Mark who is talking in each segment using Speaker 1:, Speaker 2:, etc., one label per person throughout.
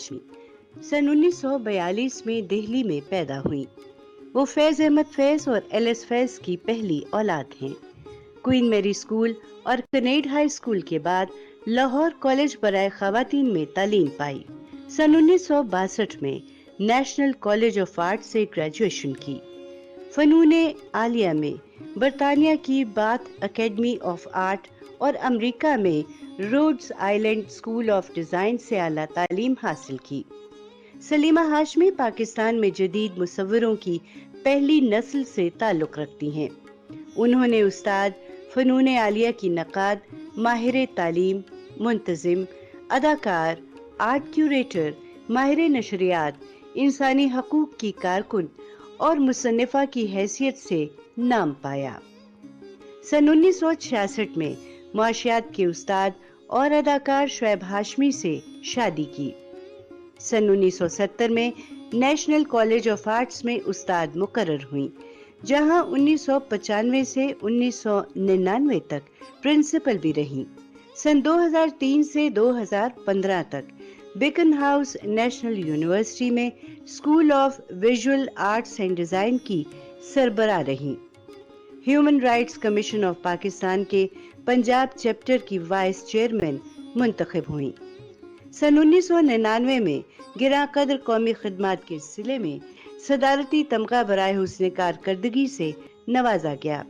Speaker 1: ہاشمی سن 1942 میں دہلی میں پیدا ہوئی۔ وہ فیض احمد فیض اور ایل ایس فیض کی پہلی اولاد ہیں۔ کوئین میری اسکول اور کنیڈ ہائی اسکول کے بعد لاہور کالج برائے خواتین میں تعلیم پائی۔ سن 1962 میں نیشنل کالج آف آرٹ سے گریجویشن کی۔ فنون عالیہ میں برطانیہ کی باتھ اکیڈمی آف آرٹ اور امریکہ میں roads island school of design سے اعلیٰ تعلیم حاصل کی۔ سلیمہ ہاشمی پاکستان میں جدید مصوروں کی پہلی نسل سے تعلق رکھتی ہیں۔ انہوں نے استاد فنون عالیہ کی نقاد، ماہر تعلیم، منتظم، اداکار، آرٹ کیوریٹر، ماہر نشریات، انسانی حقوق کی کارکن اور مصنفہ کی حیثیت سے نام پایا۔ سن 1966 میں معاشیات کے استاد اور اداکار شعیب ہاشمی سے شادی کی۔ سن 1970 میں نیشنل کالج آف آرٹس میں استاد مقرر ہوئیں، جہاں 1995 سے 1999 تک پرنسپل بھی رہیں۔ سن 2003 سے 2015 تک بیکن ہاؤس نیشنل یونیورسٹی میں school of visual arts and design کی سربراہ رہیں۔ Human rights commission of Pakistan کے پنجاب چیپٹر کی وائس چیئرمین منتخب ہوئیں۔ سن 1999 میں گراں قدر قومی خدمات کے سلسلے میں صدارتی تمغہ برائے حسن کارکردگی سے نوازا گیا۔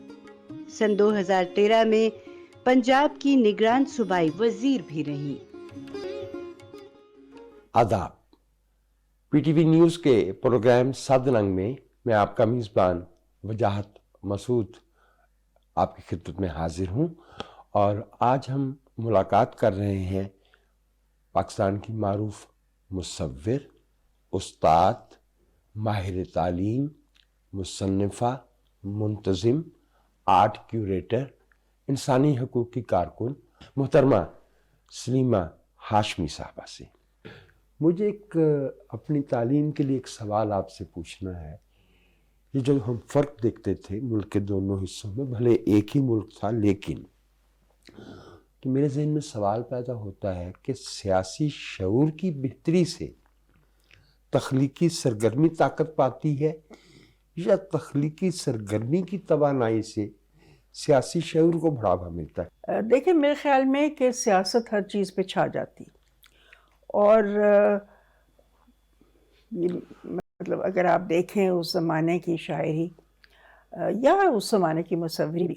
Speaker 1: سن 2013 میں پنجاب کی نگران صوبائی وزیر بھی رہیں۔
Speaker 2: آداب۔ پی ٹی وی نیوز کے پروگرام سادننگ میں آپ کا میزبان وجاہت مسعود آپ کی خدمت میں حاضر ہوں، اور آج ہم ملاقات کر رہے ہیں پاکستان کی معروف مصور، استاد، ماہر تعلیم، مصنفہ، منتظم، آرٹ کیوریٹر، انسانی حقوق کی کارکن محترمہ سلیمہ ہاشمی صاحبہ سے۔ مجھے اپنی تعلیم کے لیے ایک سوال آپ سے پوچھنا ہے۔ یہ جو ہم فرق دیکھتے تھے ملک کے دونوں حصوں میں، بھلے ایک ہی ملک تھا، لیکن تو میرے ذہن میں سوال پیدا ہوتا ہے کہ سیاسی شعور کی بہتری سے تخلیقی سرگرمی طاقت پاتی ہے، یا تخلیقی سرگرمی کی توانائی سے سیاسی شعور کو بڑھاوا ملتا ہے؟
Speaker 3: دیکھیں، میرے خیال میں کہ سیاست ہر چیز پہ چھا جاتی، اور مطلب اگر آپ دیکھیں اس زمانے کی شاعری یا اس زمانے کی مصوری بھی،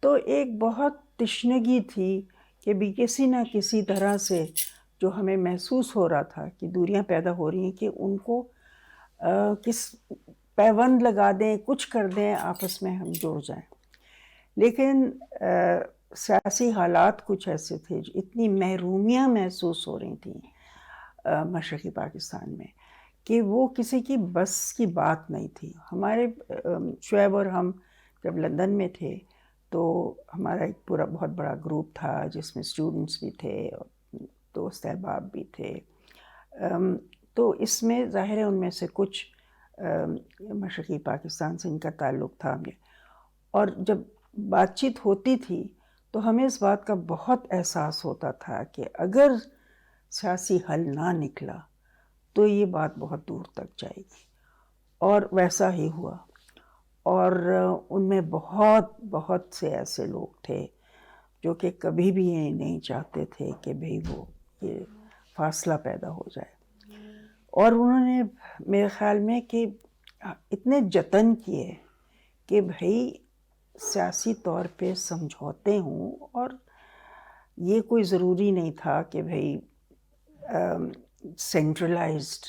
Speaker 3: تو ایک بہت تشنگی تھی کہ بھی کسی نہ کسی طرح سے جو ہمیں محسوس ہو رہا تھا کہ دوریاں پیدا ہو رہی ہیں، کہ ان کو کس پیوند لگا دیں، کچھ کر دیں، آپس میں ہم جڑ جائیں۔ لیکن سیاسی حالات کچھ ایسے تھے، جو اتنی محرومیاں محسوس ہو رہی تھیں مشرقی پاکستان میں، کہ وہ کسی کی بس کی بات نہیں تھی۔ ہمارے شعیب اور ہم جب لندن میں تھے تو ہمارا ایک پورا بہت بڑا گروپ تھا، جس میں اسٹوڈنٹس بھی تھے اور دوست احباب بھی تھے۔ تو اس میں ظاہر ہے ان میں سے کچھ مشرقی پاکستان سے ان کا تعلق تھا، اور جب بات چیت ہوتی تھی تو ہمیں اس بات کا بہت احساس ہوتا تھا کہ اگر سیاسی حل نہ نکلا تو یہ بات بہت دور تک جائے گی، اور ویسا ہی ہوا۔ اور ان میں بہت سے ایسے لوگ تھے جو کہ کبھی بھی یہ نہیں چاہتے تھے کہ بھئی وہ یہ فاصلہ پیدا ہو جائے، اور انہوں نے میرے خیال میں کہ اتنے جتن کیے کہ بھئی سیاسی طور پہ سمجھوتے ہوں، اور یہ کوئی ضروری نہیں تھا کہ بھئی سینٹرلائزڈ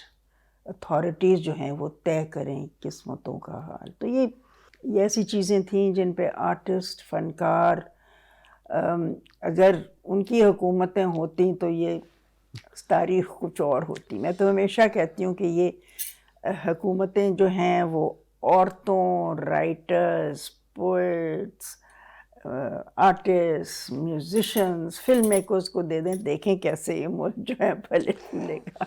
Speaker 3: اتھارٹیز جو ہیں وہ طے کریں قسمتوں کا حال۔ تو یہ ایسی چیزیں تھیں جن پہ آرٹسٹ، فنکار، اگر ان کی حکومتیں ہوتیں تو یہ تاریخ کچھ اور ہوتی۔ میں تو ہمیشہ کہتی ہوں کہ یہ حکومتیں جو ہیں وہ عورتوں، writers, poets, artist, musicians, film makers کو دے دیں، دیکھیں کیسے یہ ملک جو ہے پھلے پھولے گا۔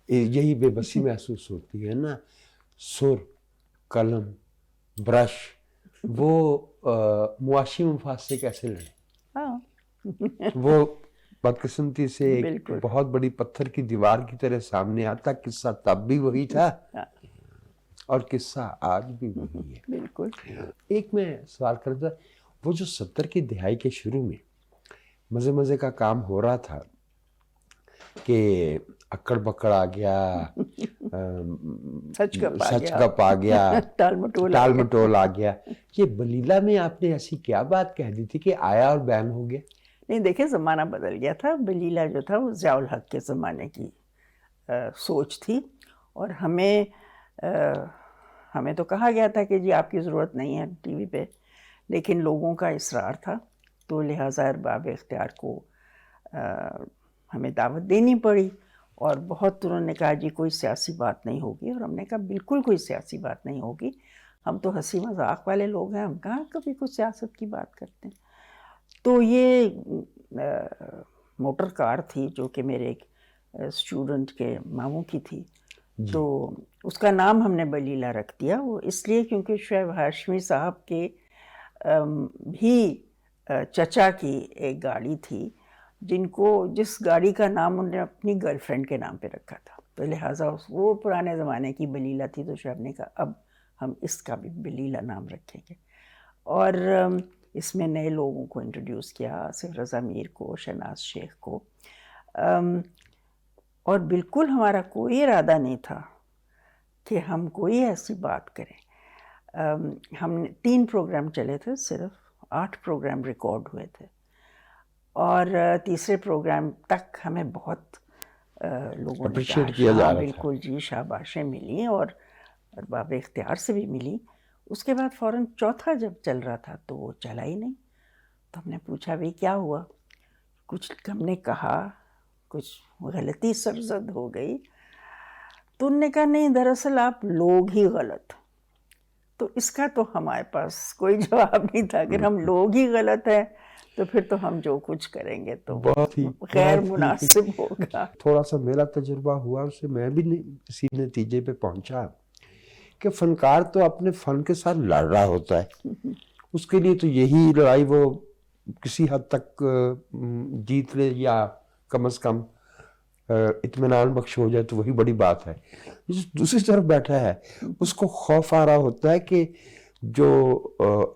Speaker 2: یہی بے بسی محسوس ہوتی ہے نا۔ سر، قلم، برش، وہ معاشی مفاد سے کیسے لڑیں؟
Speaker 3: ہاں،
Speaker 2: وہ بدقسمتی سے ایک
Speaker 3: بالکل
Speaker 2: بہت بڑی پتھر کی دیوار کی طرح سامنے آتا. قصہ تب بھی وہی تھا اور قصہ آج بھی وہی ہے.
Speaker 3: بالکل.
Speaker 2: ایک میں سوال کرتا، وہ جو 70 کی دہائی کے شروع میں مزے مزے کا کام ہو رہا تھا کہ اکڑ بکڑ آ گیا،
Speaker 3: سچ
Speaker 2: سچ کپ آ گیا،
Speaker 3: ٹال
Speaker 2: مٹول آ گیا، یہ بلیلا میں آپ نے ایسی کیا بات کہہ دی تھی کہ آیا اور بین ہو گیا؟
Speaker 3: نہیں دیکھیں، زمانہ بدل گیا تھا. بلیلا جو تھا وہ ضیاء الحق کے زمانے کی سوچ تھی، اور ہمیں تو کہا گیا تھا کہ جی آپ کی ضرورت نہیں ہے ٹی وی پہ، لیکن لوگوں کا اصرار تھا تو لہٰذا ارباب اختیار کو ہمیں دعوت دینی پڑی. اور بہت انہوں نے کہا جی کوئی سیاسی بات نہیں ہوگی، اور ہم نے کہا بالکل کوئی سیاسی بات نہیں ہوگی، ہم تو ہنسی مذاق والے لوگ ہیں، ہم کہاں کبھی کوئی سیاست کی بات کرتے ہیں. تو یہ موٹر کار تھی جو کہ میرے ایک اسٹوڈنٹ کے ماموں کی تھی، تو اس کا نام ہم نے بلیلا رکھ دیا. وہ اس لیے کیونکہ شعیب ہاشمی صاحب کے بھی چچا کی ایک گاڑی تھی جس گاڑی کا نام انہوں نے اپنی گرل فرینڈ کے نام پہ رکھا تھا، تو لہٰذا وہ پرانے زمانے کی بلیلا تھی، تو شعیب نے کہا اب ہم اس کا بھی بلیلا نام رکھیں گے. اور اس میں نئے لوگوں کو انٹروڈیوس کیا، آصف رضا میر کو، شہناز شیخ کو، اور بالکل ہمارا کوئی ارادہ نہیں تھا کہ ہم کوئی ایسی بات کریں. ہم نے 3 پروگرام چلے تھے، صرف 8 پروگرام ریکارڈ ہوئے تھے، اور تیسرے پروگرام تک ہمیں بہت لوگوں نے
Speaker 2: اپریشیٹ کیا جا رہا تھا.
Speaker 3: بالکل جی، شاباشیں ملی اور ارباب اختیار سے بھی ملی. اس کے بعد فوراً چوتھا جب چل رہا تھا تو وہ چلا ہی نہیں. تو ہم نے پوچھا بھئی کیا ہوا؟ کچھ ہم نے کہا، کچھ غلطی سرزد ہو گئی. تو انہوں نے کہا نہیں، دراصل آپ لوگ ہی غلط. تو اس کا تو ہمارے پاس کوئی جواب نہیں تھا. اگر ہم لوگ ہی غلط ہیں تو پھر تو ہم جو کچھ کریں گے تو غیر مناسب ہوگا.
Speaker 2: تھوڑا سا میرا تجربہ ہوا، اس سے میں بھی اسی نتیجے پہ پہنچا کہ فنکار تو اپنے فن کے ساتھ لڑ رہا ہوتا ہے. اس کے لیے تو یہی لڑائی وہ کسی حد تک جیت لے یا کم از کم اطمینان بخش ہو جائے تو وہی بڑی بات ہے. دوسری طرف بیٹھا ہے اس کو خوف آ رہا ہوتا ہے کہ جو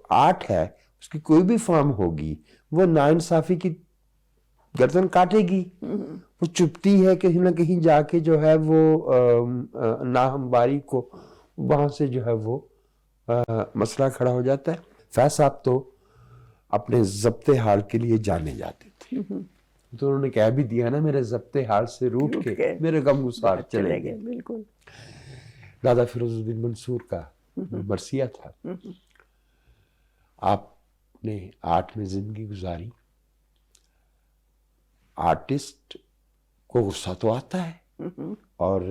Speaker 2: آرٹ ہے اس کی کوئی بھی فارم ہوگی وہ ناانصافی کی گردن کاٹے گی. وہ چپتی ہے کہیں نہ کہیں جا کے جو ہے وہ ناہمواری کو وہاں سے جو ہے وہ مسئلہ کھڑا ہو جاتا ہے. فیض صاحب تو اپنے ضبط حال کے لیے جانے جاتے تھے، تو انہوں نے کہہ بھی دیا نا، میرے ضبط حال سے روٹ کے میرے غم گسار چلے گئے.
Speaker 3: بالکل.
Speaker 2: دادا فیروز الدین منصور کا مرثیہ تھا. آپ نے آرٹ میں زندگی گزاری، آرٹسٹ کو غصہ تو آتا ہے اور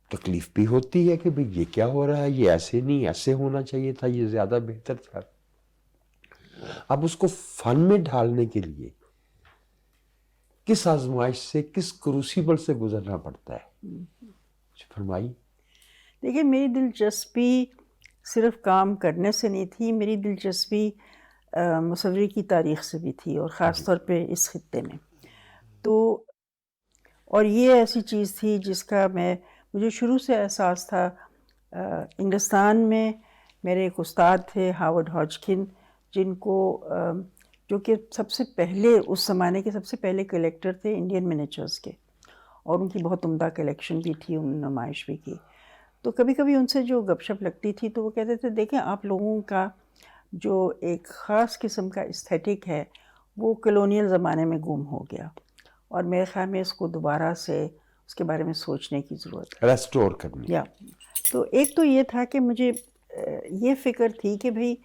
Speaker 2: تکلیف بھی ہوتی ہے کہ بھئی یہ کیا ہو رہا ہے، یہ ایسے نہیں، ایسے ہونا چاہیے تھا، یہ زیادہ بہتر تھا. اب اس کو فن میں ڈھالنے کے لیے کس آزمائش سے، کس کروسیبل سے گزرنا پڑتا ہے؟ فرمائی.
Speaker 3: دیکھیں، میری دلچسپی صرف کام کرنے سے نہیں تھی، میری دلچسپی مصوری کی تاریخ سے بھی تھی، اور خاص طور پہ اس خطے میں. تو اور یہ ایسی چیز تھی جس کا مجھے شروع سے احساس تھا. انگلستان میں میرے ایک استاد تھے ہاورڈ ہاجکن، جن کو جو کہ سب سے پہلے اس زمانے کے سب سے پہلے کلیکٹر تھے انڈین منیچرز کے، اور ان کی بہت عمدہ کلیکشن بھی تھی، انہوں نے نمائش بھی کی. تو کبھی کبھی ان سے جو گپ شپ لگتی تھی تو وہ کہتے تھے دیکھیں آپ لوگوں کا جو ایک خاص قسم کا استھیٹک ہے وہ کلونیل زمانے میں گم ہو گیا، اور میرے خیال میں اس کو دوبارہ سے اس کے بارے میں سوچنے کی ضرورت ہے،
Speaker 2: ریسٹور کرنے.
Speaker 3: تو ایک تو یہ تھا کہ مجھے یہ فکر تھی کہ بھئی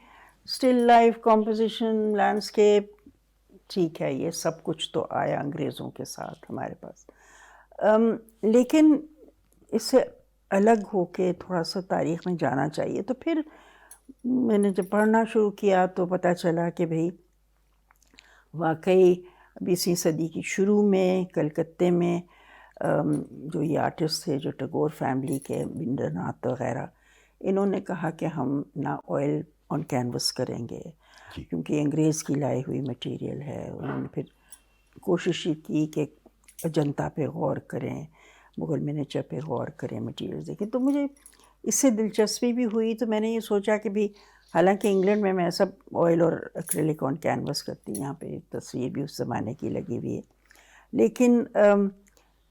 Speaker 3: اسٹل لائف، کمپوزیشن، لینڈسکیپ، ٹھیک ہے یہ سب کچھ تو آیا انگریزوں کے ساتھ ہمارے پاس، لیکن اس سے الگ ہو کے تھوڑا سا تاریخ میں جانا چاہیے. تو پھر میں نے جب پڑھنا شروع کیا تو پتہ چلا کہ بھئی واقعی 20ویں صدی کی شروع میں کلکتے میں جو یہ آرٹسٹ تھے جو ٹیگور فیملی کے، رابندر ناتھ وغیرہ، انہوں نے کہا کہ ہم نہ آئل آن کینوس کریں گے کیونکہ انگریز کی لائی ہوئی مٹیریل ہے. انہوں نے پھر کوشش یہ کی کہ اجنتا پہ غور کریں، مغل منیچر پہ غور کریں، مٹیریل دیکھیں. تو مجھے اس سے دلچسپی بھی ہوئی. تو میں نے یہ سوچا کہ بھی حالانکہ انگلینڈ میں سب آئل اور ایکریلک آن کینوس کرتی ہوں، یہاں پہ تصویر بھی اس زمانے کی لگی ہوئی ہے، لیکن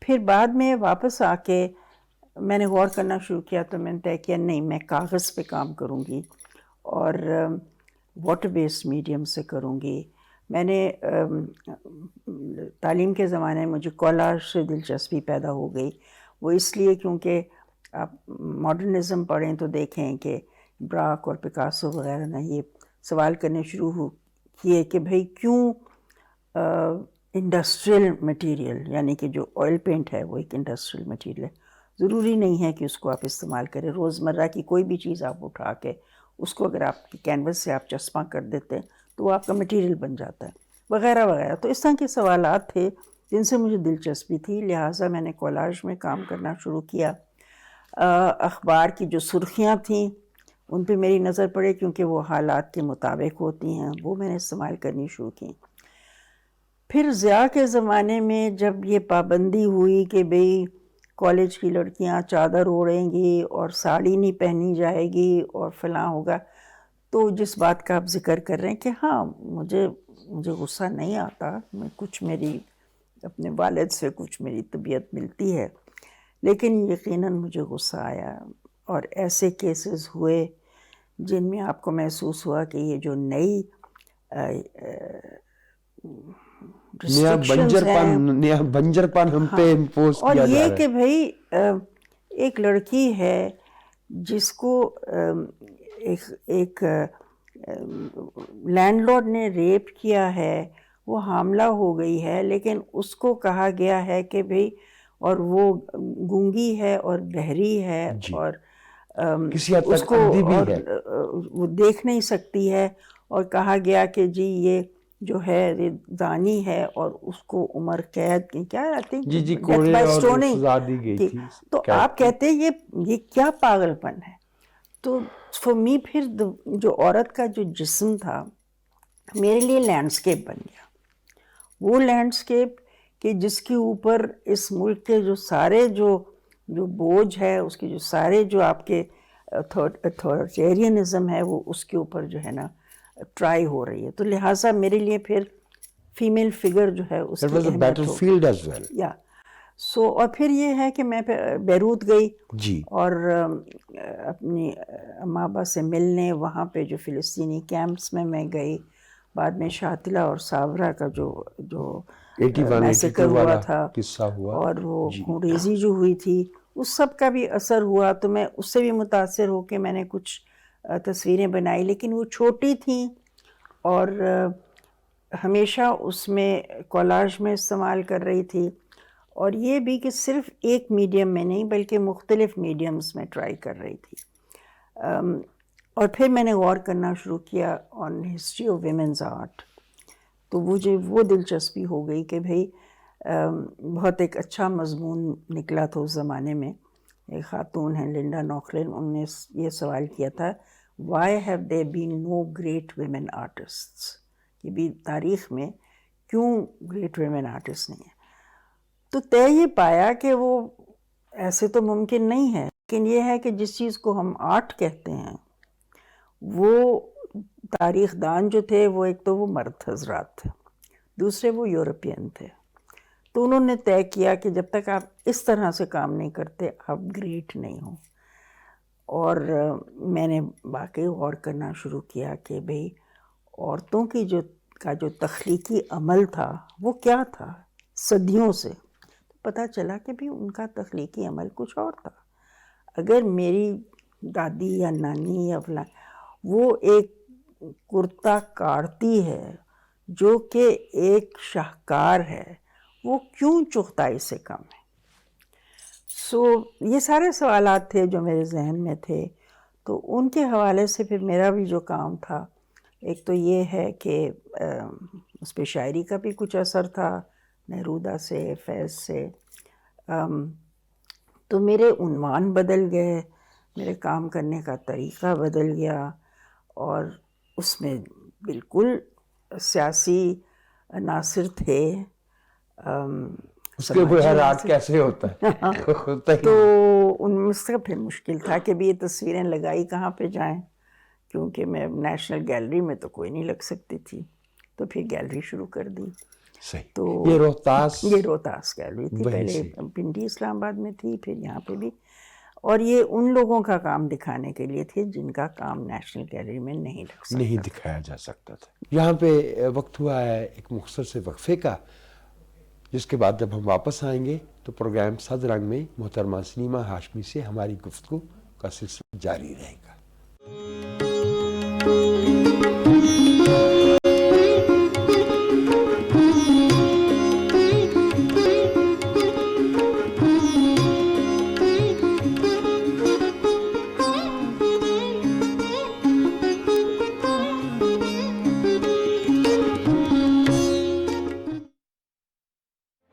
Speaker 3: پھر بعد میں واپس آ کے میں نے غور کرنا شروع کیا. تو میں نے طے کیا نہیں، میں کاغذ پہ کام کروں گی اور واٹر بیسڈ میڈیم سے کروں گی. میں نے تعلیم کے زمانے میں مجھے کالج سے دلچسپی پیدا ہو گئی. وہ اس لیے کیونکہ آپ ماڈرنزم پڑھیں تو دیکھیں کہ براک اور پکاسو وغیرہ نے یہ سوال کرنے شروع کیے کہ بھئی کیوں انڈسٹریل مٹیریل، یعنی کہ جو آئل پینٹ ہے وہ ایک انڈسٹریل مٹیریل ہے، ضروری نہیں ہے کہ اس کو آپ استعمال کریں. روزمرہ کی کوئی بھی چیز آپ اٹھا کے اس کو اگر آپ کی کینوس سے آپ چسپاں کر دیتے ہیں تو وہ آپ کا مٹیریل بن جاتا ہے، وغیرہ وغیرہ. تو اس طرح کے سوالات تھے جن سے مجھے دلچسپی تھی، لہٰذا میں نے کالج میں کام کرنا شروع کیا. اخبار کی جو سرخیاں تھیں ان پہ میری نظر پڑے کیونکہ وہ حالات کے مطابق ہوتی ہیں، وہ میں نے استعمال کرنی شروع کی. پھر ضیاء کے زمانے میں جب یہ پابندی ہوئی کہ بھئی کالج کی لڑکیاں چادر اوڑھیں گی اور ساڑی نہیں پہنی جائے گی اور فلاں ہوگا، تو جس بات کا آپ ذکر کر رہے ہیں کہ ہاں مجھے غصہ نہیں آتا، میں کچھ میری اپنے والد سے کچھ میری طبیعت ملتی ہے، لیکن یقیناً مجھے غصہ آیا. اور ایسے کیسز ہوئے جن میں آپ کو محسوس ہوا کہ یہ جو نئی ریسٹرکشنز ہیں،
Speaker 2: نیا بنجر پن ہم پہ امپوز
Speaker 3: اور
Speaker 2: کیا جا
Speaker 3: یہ
Speaker 2: رہا
Speaker 3: کہ
Speaker 2: ہے.
Speaker 3: بھئی ایک لڑکی ہے جس کو ایک لینڈ لارڈ نے ریپ کیا ہے، وہ حاملہ ہو گئی ہے، لیکن اس کو کہا گیا ہے کہ بھئی، اور وہ گونگی ہے اور بہری ہے
Speaker 2: جی،
Speaker 3: اور
Speaker 2: کسی حد
Speaker 3: اس
Speaker 2: تک
Speaker 3: کو
Speaker 2: اندھی بھی
Speaker 3: اور
Speaker 2: ہے.
Speaker 3: وہ دیکھ نہیں سکتی ہے، اور کہا گیا کہ جی یہ جو ہے یہ زانی ہے اور اس کو عمر قید کی کیا آتی
Speaker 2: جی
Speaker 3: ڈیتھ
Speaker 2: کوڑے
Speaker 3: بائی
Speaker 2: اور
Speaker 3: اسٹوننگ
Speaker 2: سزا دی گئی
Speaker 3: تھی.
Speaker 2: تھی
Speaker 3: تو
Speaker 2: قید
Speaker 3: آپ
Speaker 2: کی.
Speaker 3: کہتے ہیں یہ کیا پاگل پن ہے. تو فور می پھر جو عورت کا جو جسم تھا میرے لیے لینڈسکیپ بن گیا. وہ لینڈسکیپ کہ جس کے اوپر اس ملک کے جو سارے جو بوجھ ہے، اس کے جو سارے جو آپ کے اتھارٹیرینزم ہے وہ اس کے اوپر جو ہے نا ٹرائی ہو رہی ہے. تو لہٰذا میرے لیے پھر فیمیل فگر جو ہے اس
Speaker 2: That
Speaker 3: کی
Speaker 2: was a
Speaker 3: اہمیت ہو گئی.
Speaker 2: battlefield as well.
Speaker 3: یا اور پھر یہ ہے کہ میں بیروت گئی
Speaker 2: جی
Speaker 3: اور اپنی اماں ابا سے ملنے وہاں پہ جو فلسطینی کیمپس میں گئی. بعد میں شاتلہ اور ساورا کا جو
Speaker 2: 81
Speaker 3: میسیکر
Speaker 2: 82
Speaker 3: ہوا
Speaker 2: والا
Speaker 3: تھا
Speaker 2: قصہ ہوا.
Speaker 3: اور وہ
Speaker 2: جی
Speaker 3: خونریزی جو ہوئی تھی، اس سب کا بھی اثر ہوا. تو میں اس سے بھی متاثر ہو کے میں نے کچھ تصویریں بنائی، لیکن وہ چھوٹی تھیں اور ہمیشہ اس میں کولاج میں استعمال کر رہی تھی. اور یہ بھی کہ صرف ایک میڈیم میں نہیں بلکہ مختلف میڈیمز میں ٹرائی کر رہی تھی. اور پھر میں نے غور کرنا شروع کیا on history of women's art. تو مجھے وہ دلچسپی ہو گئی کہ بھئی بہت ایک اچھا مضمون نکلا تھا اس زمانے میں. ایک خاتون ہیں لنڈا نوکلن، انہوں نے یہ سوال کیا تھا why have there been no great women artists, کہ بھی تاریخ میں کیوں گریٹ ویمن آرٹسٹ نہیں ہیں. تو طے یہ پایا کہ وہ ایسے تو ممکن نہیں ہے، لیکن یہ ہے کہ جس چیز کو ہم آرٹ کہتے ہیں وہ تاریخ دان جو تھے وہ ایک تو وہ مرد حضرات تھے، دوسرے وہ یورپین تھے. تو انہوں نے طے کیا کہ جب تک آپ اس طرح سے کام نہیں کرتے آپ گریٹ نہیں ہوں. اور میں نے واقعی غور کرنا شروع کیا کہ بھئی عورتوں کی جو تخلیقی عمل تھا وہ کیا تھا صدیوں سے. پتہ چلا کہ بھی ان کا تخلیقی عمل کچھ اور تھا. اگر میری دادی یا نانی یا فلاں وہ ایک کرتا کاٹتی ہے جو کہ ایک شاہکار ہے، وہ کیوں چغتائی سے کم ہے؟ یہ سارے سوالات تھے جو میرے ذہن میں تھے. تو ان کے حوالے سے پھر میرا بھی جو کام تھا، ایک تو یہ ہے کہ اس پہ شاعری کا بھی کچھ اثر تھا نیرودہ سے، فیض سے. تو میرے عنوان بدل گئے، میرے کام کرنے کا طریقہ بدل گیا، اور اس میں بالکل سیاسی عناصر تھے
Speaker 2: اس کے بغیر آرٹ کیسے ہوتا ہے؟ ہوتا ہی
Speaker 3: تو ان میں سے پھر مشکل تھا کہ بھی یہ تصویریں لگائی کہاں پہ جائیں، کیونکہ میں نیشنل گیلری میں تو کوئی نہیں لگ سکتی تھی، تو پھر گیلری شروع کر دی.
Speaker 2: صحیح.
Speaker 3: تو
Speaker 2: یہ روہتاس
Speaker 3: گیلری تھی،
Speaker 2: وہیں
Speaker 3: پہلے
Speaker 2: سے.
Speaker 3: پنڈی اسلام آباد میں تھی، پھر یہاں پہ بھی. اور یہ ان لوگوں کا کام دکھانے کے لیے تھے جن کا کام نیشنل گیلری میں نہیں لگ سکتا،
Speaker 2: نہیں دکھایا جا سکتا تھا. یہاں پہ وقت ہوا ہے ایک مختصر سے وقفے کا، جس کے بعد جب ہم واپس آئیں گے تو پروگرام صد رنگ میں محترمہ سلیمہ ہاشمی سے ہماری گفتگو کا سلسلہ جاری رہے گا.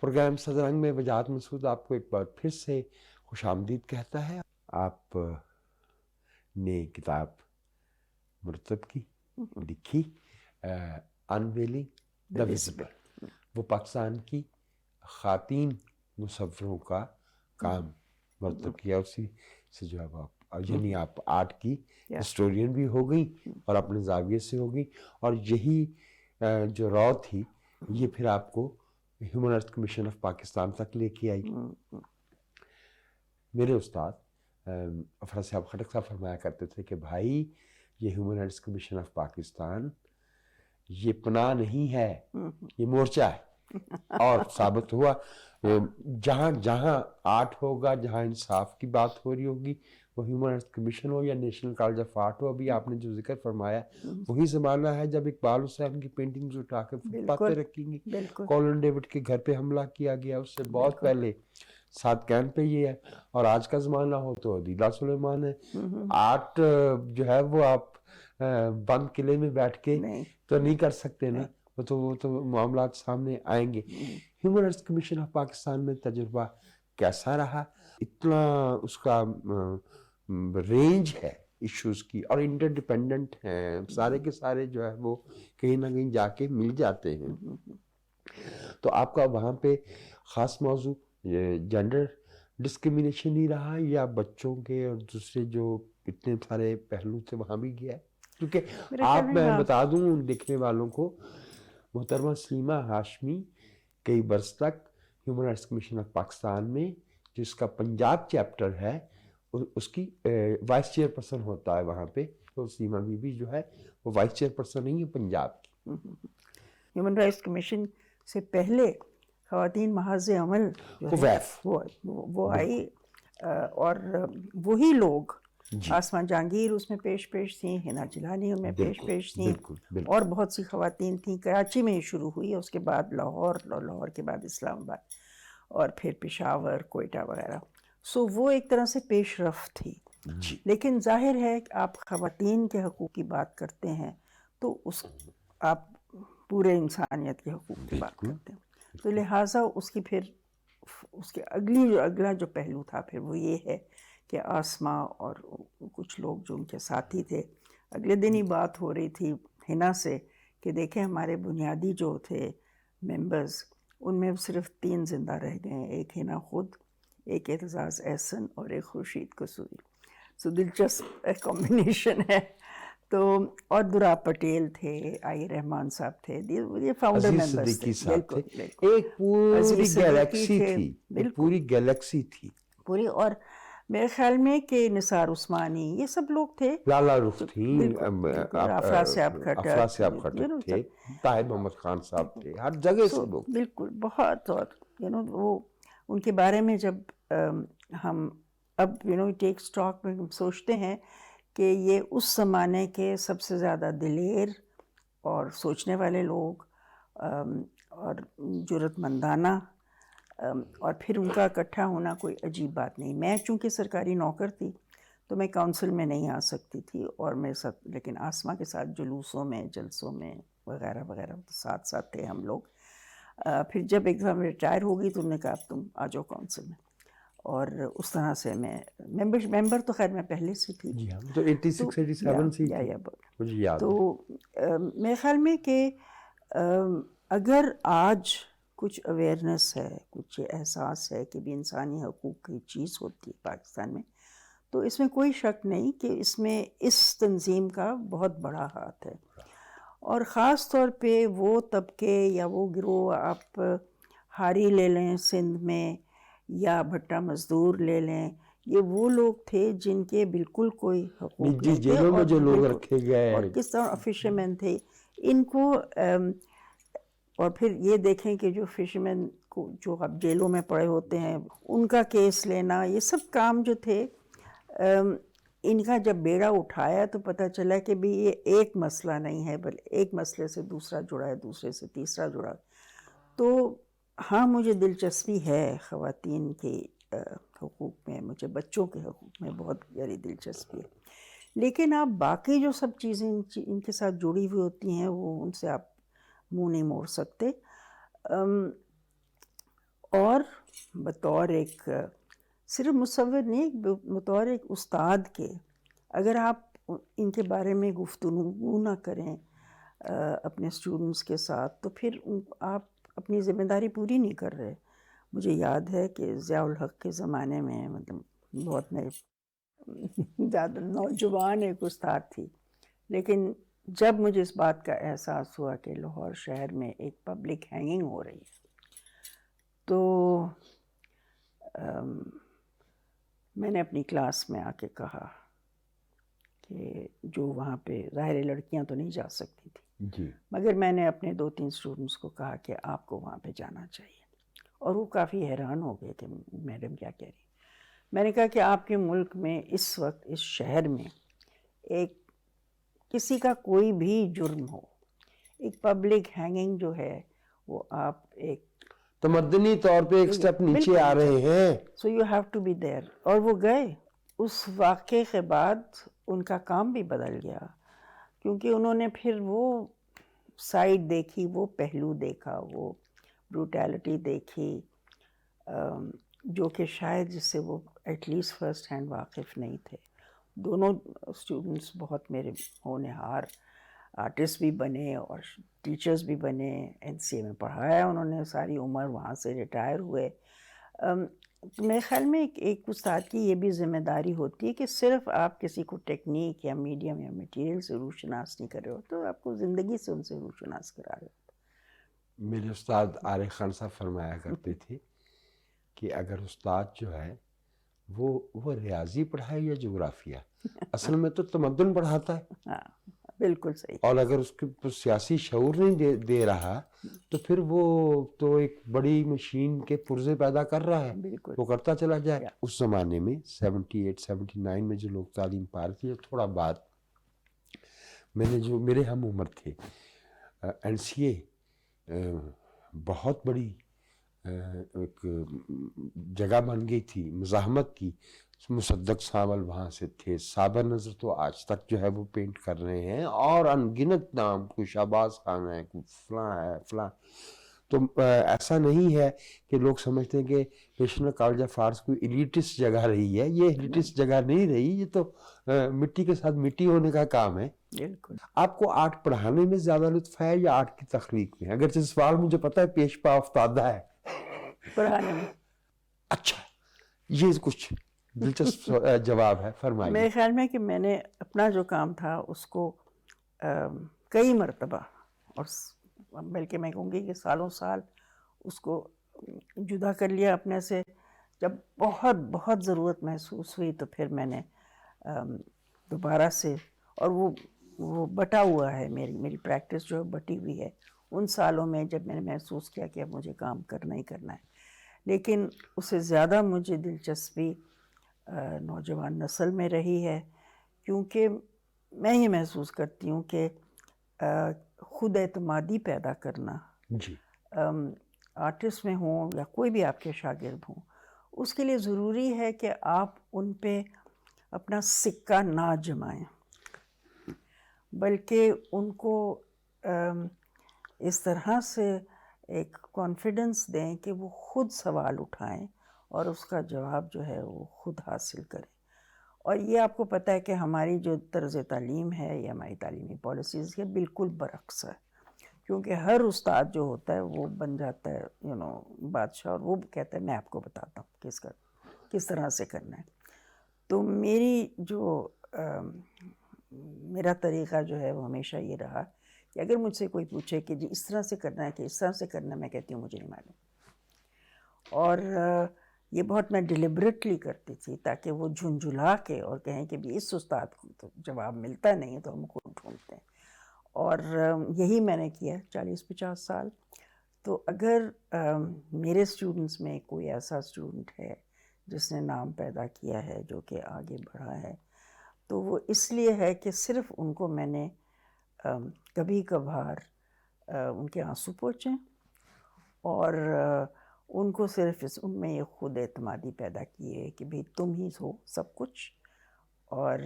Speaker 2: پروگرام صد رنگ میں وجاہت مسعود آپ کو ایک بار پھر سے خوش آمدید کہتا ہے. آپ نے کتاب مرتب کی، لکھی، انویلنگ دا ویزیبل. وہ پاکستان کی خواتین مصوروں کا کام مرتب کیا. اسی سے جو ہے آپ یعنی آپ آرٹ کی ہسٹورین بھی ہو گئی اور اپنے زاویے سے ہو گئی. اور یہی جو رو تھی یہ پھر آپ کو human rights commission of Pakistan تک لے کے آئی. میرے استاد افراد صاحب خٹک صاحب فرمایا کرتے تھے کہ بھائی یہ human rights commission of Pakistan یہ پناہ نہیں ہے، یہ مورچہ ہے. اور ثابت ہوا جہاں جہاں آرٹ ہوگا، جہاں انصاف کی بات ہو رہی ہوگی، وہ ہیومن رائٹس کمیشن ہو یا نیشنل کالج آف آرٹ ہو. ابھی آپ نے جو ذکر فرمایا وہی زمانہ ہے جب اقبال حسین کی پینٹنگز اٹھا کے فٹ پاتھ پہ رکھی گئی. کولن ڈیوڈ کے گھر پہ حملہ کیا گیا، اس سے بہت پہلے ساتھ کین پہ یہ ہے. اور آج کا زمانہ ہو تو عدیلہ سلیمان ہے. آرٹ جو ہے وہ آپ بند قلعے میں بیٹھ کے تو نہیں کر سکتے نا، وہ تو معاملات سامنے آئیں گے. Human rights commission of Pakistan میں تجربہ کیسا رہا؟ اتنا اس کا رینج ہے ایشوز کی اور انٹر ڈیپینڈنٹ ہیں سارے کے سارے، جو ہے وہ کہیں نہ کہیں جا کے مل جاتے ہیں. تو آپ کا وہاں پہ خاص موضوع جینڈر ڈسکریمنیشن ہی رہا یا بچوں کے اور دوسرے جو اتنے سارے پہلو تھے وہاں بھی گیا ہے؟ کیونکہ آپ میں بتا دوں دیکھنے والوں کو، محترمہ سلیمہ ہاشمی کئی برس تک human rights commission of Pakistan میں جس کا پنجاب چیپٹر ہے اس کی وائس چیئر پرسن ہوتا ہے وہاں پہ. تو سلیمہ بی بی جو ہے وہ وائس چیئر پرسن نہیں ہے پنجاب کی.
Speaker 3: ہیومن رائٹس کمیشن سے پہلے خواتین محاذ عمل وہ آئی، اور وہی لوگ آسماں جہانگیر اس میں پیش تھیں، ہنا جیلانی ان میں پیش تھیں، اور بہت سی خواتین تھیں. کراچی میں ہی شروع ہوئی، اس کے بعد لاہور کے بعد اسلام آباد اور پھر پشاور، کوئٹہ وغیرہ. سو وہ ایک طرح سے پیش رفت تھی. لیکن ظاہر ہے کہ آپ خواتین کے حقوق کی بات کرتے ہیں تو آپ پورے انسانیت کے حقوق کی بات کرتے ہیں. تو لہٰذا اس کی پھر اس کے اگلا جو پہلو تھا پھر وہ یہ ہے کہ آسماں اور کچھ لوگ جو ان کے ساتھی تھے، اگلے دن ہی بات ہو رہی تھی ہنا سے کہ دیکھیں ہمارے بنیادی جو تھے ممبرز ان میں صرف 3 زندہ رہ گئے ہیں، ایک ہنا خود، ایک اعتزاز احسن اور ایک خورشید قصوری. سو دلچسپ کمبینیشن ہے. تو اور درا پٹیل تھے، آئی رحمان صاحب تھے، یہ فاؤنڈر ممبرز تھے.
Speaker 2: ایک پوری گیلیکسی تھی،
Speaker 3: پوری. اور میرے خیال میں کہ نثار عثمانی یہ سب لوگ تھے،
Speaker 2: لالا رخ تھیں،
Speaker 3: افراز صاحب
Speaker 2: خٹک تھے، طاہر محمد خان صاحب تھے، ہر جگہ سے لوگ
Speaker 3: بالکل بہت. اور وہ ان کے بارے میں جب ہم اب ٹیک اسٹاک میں ہم سوچتے ہیں کہ یہ اس زمانے کے سب سے زیادہ دلیر اور سوچنے والے لوگ اور جرأت مندانہ، اور پھر ان کا اکٹھا ہونا کوئی عجیب بات نہیں. میں چونکہ سرکاری نوکر تھی تو میں کونسل میں نہیں آ سکتی تھی، اور میرے ساتھ لیکن آسما کے ساتھ جلوسوں میں، جلسوں میں وغیرہ وغیرہ ساتھ ساتھ تھے ہم لوگ. پھر جب ایک دفعہ میں ریٹائر ہو گئی تو انہوں نے کہا اب تم آ جاؤ کونسل میں، اور اس طرح سے میں ممبر تو خیر میں پہلے سے تھی.
Speaker 2: جی ہاں، تو 86 87 سے ہی تھی، مجھے یاد ہے.
Speaker 3: تو میرے خیال میں کہ اگر آج کچھ اویئرنیس ہے، کچھ احساس ہے کہ بھی انسانی حقوق کی چیز ہوتی ہے پاکستان میں، تو اس میں کوئی شک نہیں کہ اس میں اس تنظیم کا بہت بڑا ہاتھ ہے. اور خاص طور پہ وہ طبقے یا وہ گروہ، آپ ہاری لے لیں سندھ میں یا بھٹا مزدور لے لیں، یہ وہ لوگ تھے جن کے بالکل کوئی حقوق نہیں تھے.
Speaker 2: جیلوں میں جو لوگ
Speaker 3: بالکل،
Speaker 2: رکھے گئے
Speaker 3: اور کس طرح فشرمین تھے ان کو. اور پھر یہ دیکھیں کہ جو فشرمین کو جو اب جیلوں میں پڑے ہوتے ہیں ان کا کیس لینا، یہ سب کام جو تھے ان کا جب بیڑا اٹھایا تو پتہ چلا کہ بھی یہ ایک مسئلہ نہیں ہے، بلکہ ایک مسئلے سے دوسرا جڑا ہے، دوسرے سے تیسرا جڑا. تو ہاں مجھے دلچسپی ہے خواتین کے حقوق میں، مجھے بچوں کے حقوق میں بہت گہری دلچسپی ہے، لیکن آپ باقی جو سب چیزیں ان کے ساتھ جڑی ہوئی ہوتی ہیں وہ ان سے آپ منہ نہیں موڑ سکتے. اور بطور ایک صرف مصور نہیں، بطور ایک استاد کے اگر آپ ان کے بارے میں گفتگو نہ کریں اپنے اسٹوڈنٹس کے ساتھ تو پھر آپ اپنی ذمہ داری پوری نہیں کر رہے. مجھے یاد ہے کہ ضیاء الحق کے زمانے میں مطلب بہت میں زیادہ نوجوان ایک استاد تھی، لیکن جب مجھے اس بات کا احساس ہوا کہ لاہور شہر میں ایک پبلک ہینگنگ ہو رہی ہے تو میں نے اپنی کلاس میں آ کے کہا کہ جو وہاں پہ ظاہر لڑکیاں تو نہیں جا سکتی تھی
Speaker 2: جی،
Speaker 3: مگر میں نے اپنے 2-3 اسٹوڈنٹس کو کہا کہ آپ کو وہاں پہ جانا چاہیے، اور وہ کافی حیران ہو گئے کہ میڈم کیا کہہ رہی. میں نے کہا کہ آپ کے ملک میں اس وقت اس شہر میں ایک کسی کا کوئی بھی جرم ہو، ایک پبلک ہینگنگ جو ہے وہ آپ ایک
Speaker 2: تمدنی طور پہ ایک سٹیپ نیچے آ رہے ہیں.
Speaker 3: So you have to be there. اور وہ گئے. اس واقعے کے بعد ان کا کام بھی بدل گیا، کیونکہ انہوں نے پھر وہ سائڈ دیکھی، وہ پہلو دیکھا، وہ بروٹیلٹی دیکھی جو کہ شاید جس سے وہ ایٹ لیسٹ فرسٹ ہینڈ واقف نہیں تھے. دونوں اسٹوڈنٹس بہت میرے ہونہار آرٹسٹ بھی بنے اور ٹیچرز بھی بنے. این سی اے میں پڑھایا انہوں نے ساری عمر، وہاں سے ریٹائر ہوئے. میرے خیال میں ایک استاد کی یہ بھی ذمہ داری ہوتی ہے کہ صرف آپ کسی کو ٹیکنیک یا میڈیم یا میٹیریل سے روشناس نہیں کر رہے ہو، تو آپ کو زندگی سے ان سے روشناس کرا رہے ہو.
Speaker 2: میرے استاد عارف خان صاحب فرمایا کرتے تھے کہ اگر استاد جو ہے وہ ریاضی پڑھائے یا جغرافیہ، اصل میں تو تمدن پڑھاتا ہے.
Speaker 3: ہاں بالکل صحیح.
Speaker 2: اور اگر اس کے سیاسی شعور نہیں دے رہا تو پھر وہ تو ایک بڑی مشین کے پرزے پیدا کر رہا ہے،
Speaker 3: بالکل
Speaker 2: وہ کرتا چلا جائے. اس زمانے میں 78 79 میں جو لوگ تعلیم پا رہے تھے، تھوڑا بعد میں نے جو میرے ہم عمر تھے، این سی اے بہت بڑی ایک جگہ بن گئی تھی مزاحمت کی. مصدق ساول وہاں سے تھے، صابر نظر تو آج تک جو ہے وہ پینٹ کر رہے ہیں، اور انگنت نام، کوئی شہباز خان ہے، کوئی فلاں ہے فلاں. تو ایسا نہیں ہے کہ لوگ سمجھتے ہیں کہ نیشنل کالج آف آرٹس کوئی ایلیٹسٹ جگہ رہی ہے. یہ ایلیٹسٹ جگہ نہیں رہی، یہ تو مٹی کے ساتھ مٹی ہونے کا کام ہے.
Speaker 3: بالکل.
Speaker 2: آپ کو آرٹ پڑھانے میں زیادہ لطف ہے یا آرٹ کی تخلیق میں؟ اگرچہ سوال مجھے پتہ ہے پیش پا افتادہ ہے.
Speaker 3: پڑھانے میں.
Speaker 2: اچھا، یہ کچھ دلچسپ جواب ہے، فرمائیے.
Speaker 3: میرے خیال میں کہ میں نے اپنا جو کام تھا اس کو کئی مرتبہ، اور بلکہ میں کہوں گی کہ سالوں سال اس کو جدا کر لیا اپنے سے. جب بہت بہت ضرورت محسوس ہوئی تو پھر میں نے دوبارہ سے، اور وہ بٹا ہوا ہے، میری پریکٹس جو ہے بٹی ہوئی ہے ان سالوں میں جب میں نے محسوس کیا کہ اب مجھے کام کرنا ہی کرنا ہے. لیکن اس سے زیادہ مجھے دلچسپی نوجوان نسل میں رہی ہے، کیونکہ میں یہ محسوس کرتی ہوں کہ خود اعتمادی پیدا کرنا
Speaker 2: جی
Speaker 3: آرٹسٹ میں ہوں یا کوئی بھی آپ کے شاگرد ہوں، اس کے لیے ضروری ہے کہ آپ ان پہ اپنا سکہ نہ جمائیں، بلکہ ان کو اس طرح سے ایک کانفیڈنس دیں کہ وہ خود سوال اٹھائیں اور اس کا جواب جو ہے وہ خود حاصل کریں۔ اور یہ آپ کو پتہ ہے کہ ہماری جو طرز تعلیم ہے یا ہماری تعلیمی پالیسیز کے بالکل برعکس ہے، کیونکہ ہر استاد جو ہوتا ہے وہ بن جاتا ہے بادشاہ، اور وہ کہتا ہے میں آپ کو بتاتا ہوں کس طرح سے کرنا ہے۔ تو میرا طریقہ جو ہے وہ ہمیشہ یہ رہا کہ اگر مجھ سے کوئی پوچھے کہ جی اس طرح سے کرنا ہے کہ اس طرح سے کرنا ہے، میں کہتی ہوں مجھے نہیں معلوم، اور یہ بہت میں ڈیلیبریٹلی کرتی تھی تاکہ وہ جھنجھلا کے اور کہیں کہ بھی اس استاد کو تو جواب ملتا نہیں تو ہم کو ڈھونڈتے ہیں، اور یہی میں نے کیا 40-50 سال۔ تو اگر میرے اسٹوڈنٹس میں کوئی ایسا اسٹوڈنٹ ہے جس نے نام پیدا کیا ہے، جو کہ آگے بڑھا ہے، تو وہ اس لیے ہے کہ صرف ان کو میں نے کبھی کبھار ان کے آنسو پوچھیں اور ان کو صرف ان میں یہ خود اعتمادی پیدا کی ہے کہ بھئی تم ہی ہو سب کچھ، اور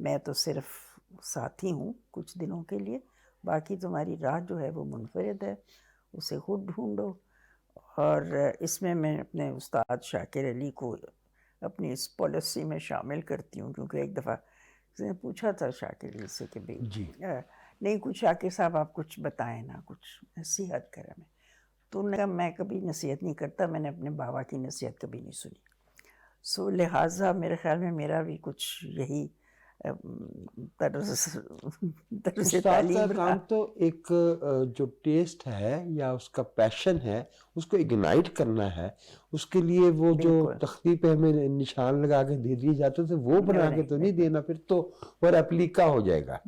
Speaker 3: میں تو صرف ساتھی ہوں کچھ دنوں کے لیے، باقی تمہاری راہ جو ہے وہ منفرد ہے، اسے خود ڈھونڈو۔ اور اس میں اپنے استاد شاکر علی کو اپنی اس پالیسی میں شامل کرتی ہوں، کیونکہ ایک دفعہ کسی نے پوچھا تھا شاکر علی سے کہ بھئی
Speaker 2: جی
Speaker 3: نہیں کچھ شاکر صاحب آپ کچھ بتائیں نا، کچھ نصیحت کریں ہمیں۔ تو انہوں نے کہا میں کبھی نصیحت نہیں کرتا، میں نے اپنے بابا کی نصیحت کبھی نہیں سنی، لہٰذا میرے خیال میں میرا بھی کچھ یہی طرز
Speaker 2: استاد
Speaker 3: تعلیم
Speaker 2: کا
Speaker 3: رہا۔
Speaker 2: کام تو ایک جو ٹیسٹ ہے یا اس کا پیشن ہے اس کو اگنائٹ کرنا ہے، اس کے لیے وہ جو تختی پہ ہمیں نشان لگا کے دے دیے جاتے تھے وہ بنا کے تو نہیں دینا، پھر تو وہ ریپلیکا ہو جائے گا،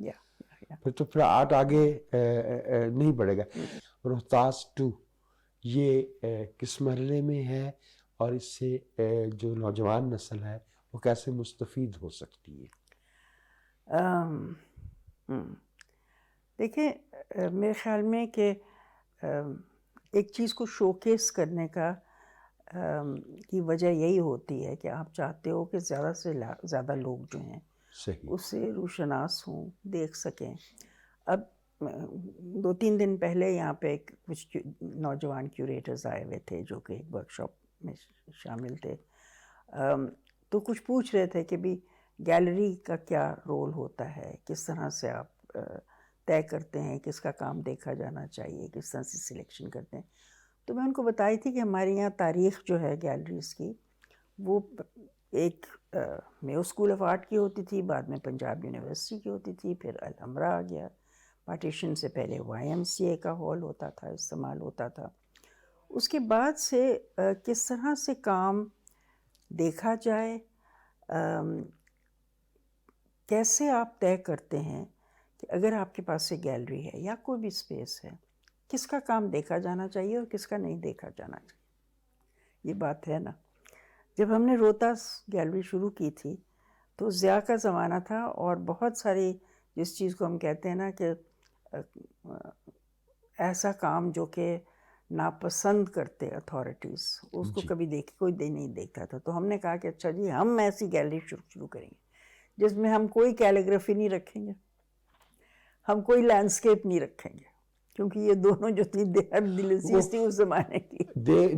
Speaker 2: پھر آرٹ آگے نہیں بڑھے گا۔ روہتاس 2 یہ کس مرحلے میں ہے اور اس سے جو نوجوان نسل ہے وہ کیسے مستفید ہو سکتی ہے؟
Speaker 3: دیکھیں میرے خیال میں کہ ایک چیز کو شوکیس کرنے کی وجہ یہی ہوتی ہے کہ آپ چاہتے ہو کہ زیادہ سے زیادہ لوگ جو ہیں اس سے روشناس ہوں، دیکھ سکیں۔ اب 2-3 دن پہلے یہاں پہ کچھ نوجوان کیوریٹرز آئے ہوئے تھے جو کہ ایک ورکشاپ میں شامل تھے، تو کچھ پوچھ رہے تھے کہ بھی گیلری کا کیا رول ہوتا ہے، کس طرح سے آپ طے کرتے ہیں کس کا کام دیکھا جانا چاہیے، کس طرح سے سلیکشن کرتے ہیں۔ تو میں ان کو بتائی تھی کہ ہمارے یہاں تاریخ جو ہے گیلریز کی وہ ایک میو اسکول آف آرٹ کی ہوتی تھی، بعد میں پنجاب یونیورسٹی کی ہوتی تھی، پھر الحمرا آ گیا، پارٹیشن سے پہلے YMCA کا ہال ہوتا تھا، استعمال ہوتا تھا۔ اس کے بعد سے کس طرح سے کام دیکھا جائے، کیسے آپ طے کرتے ہیں کہ اگر آپ کے پاس سے گیلری ہے یا کوئی بھی اسپیس ہے، کس کا کام دیکھا جانا چاہیے اور کس کا نہیں دیکھا جانا چاہیے، یہ بات ہے نا۔ جب ہم نے روہتاس گیلری شروع کی تھی تو ضیاء کا زمانہ تھا، اور بہت ساری جس چیز کو ہم کہتے ہیں نا کہ ایسا کام جو کہ ناپسند کرتے اتھارٹیز، اس کو کبھی کوئی نہیں دیکھتا تھا۔ تو ہم نے کہا کہ اچھا جی ہم ایسی گیلری شروع کریں گے جس میں ہم کوئی کیلیگرافی نہیں رکھیں گے، ہم کوئی لینڈسکیپ نہیں رکھیں گے، کیونکہ یہ دونوں جو تھی دل عزیز تھی اس زمانے کی۔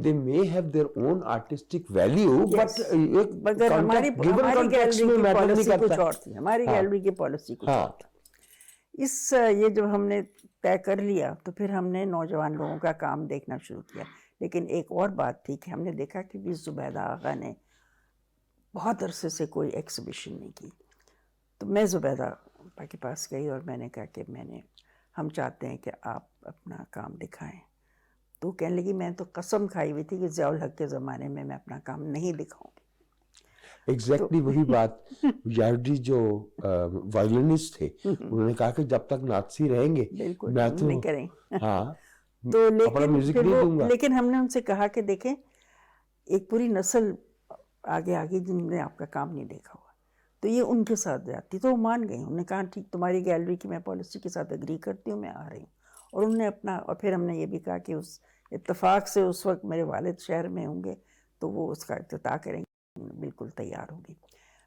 Speaker 2: They may have their own artistic value, but
Speaker 3: مگر ہماری گیلری کی پالیسی کچھ اور تھی، ہماری گیلری کی پالیسی کچھ اور تھی۔ یہ جب ہم نے طے کر لیا تو پھر ہم نے نوجوان لوگوں کا کام دیکھنا شروع کیا۔ لیکن ایک اور بات تھی کہ ہم نے دیکھا کہ بھی زبیدہ آغا نے بہت عرصے سے کوئی ایکزیبیشن نہیں کی، تو میں زبیدہ کے پاس گئی اور میں نے کہا کہ ہم چاہتے ہیں کہ آپ اپنا کام دکھائیں۔ تو کہنے لگی میں تو قسم کھائی ہوئی تھی کہ ضیاء الحق کے زمانے میں اپنا کام نہیں دکھاؤں گی۔
Speaker 2: ایگزیکٹلی وہی بات یہودی جو وائلنسٹ تھے انہوں نے کہا کہ جب تک ناتسی رہیں گے میں تو
Speaker 3: نہیں کریں۔
Speaker 2: ہاں
Speaker 3: تو
Speaker 2: اپنا میوزک نہیں دوں گا۔
Speaker 3: لیکن ہم نے ان سے کہا کہ دیکھیں ایک پوری نسل آگے جن نے آپ کا کام نہیں دیکھا ہوا، تو تو یہ ان کے ساتھ جاتی، تو وہ مان گئی. انہوں نے کہا ٹھیک تمہاری گیلری کی میں پالیسی کے ساتھ اگری کرتی ہوں، میں آ رہی ہوں. اور انہوں نے اپنا، اور پھر ہم نے یہ بھی کہا کہ اس اتفاق سے اس وقت میرے والد شہر میں ہوں گے تو وہ اس کا افتتاح کریں گے. بالکل تیار ہوگی.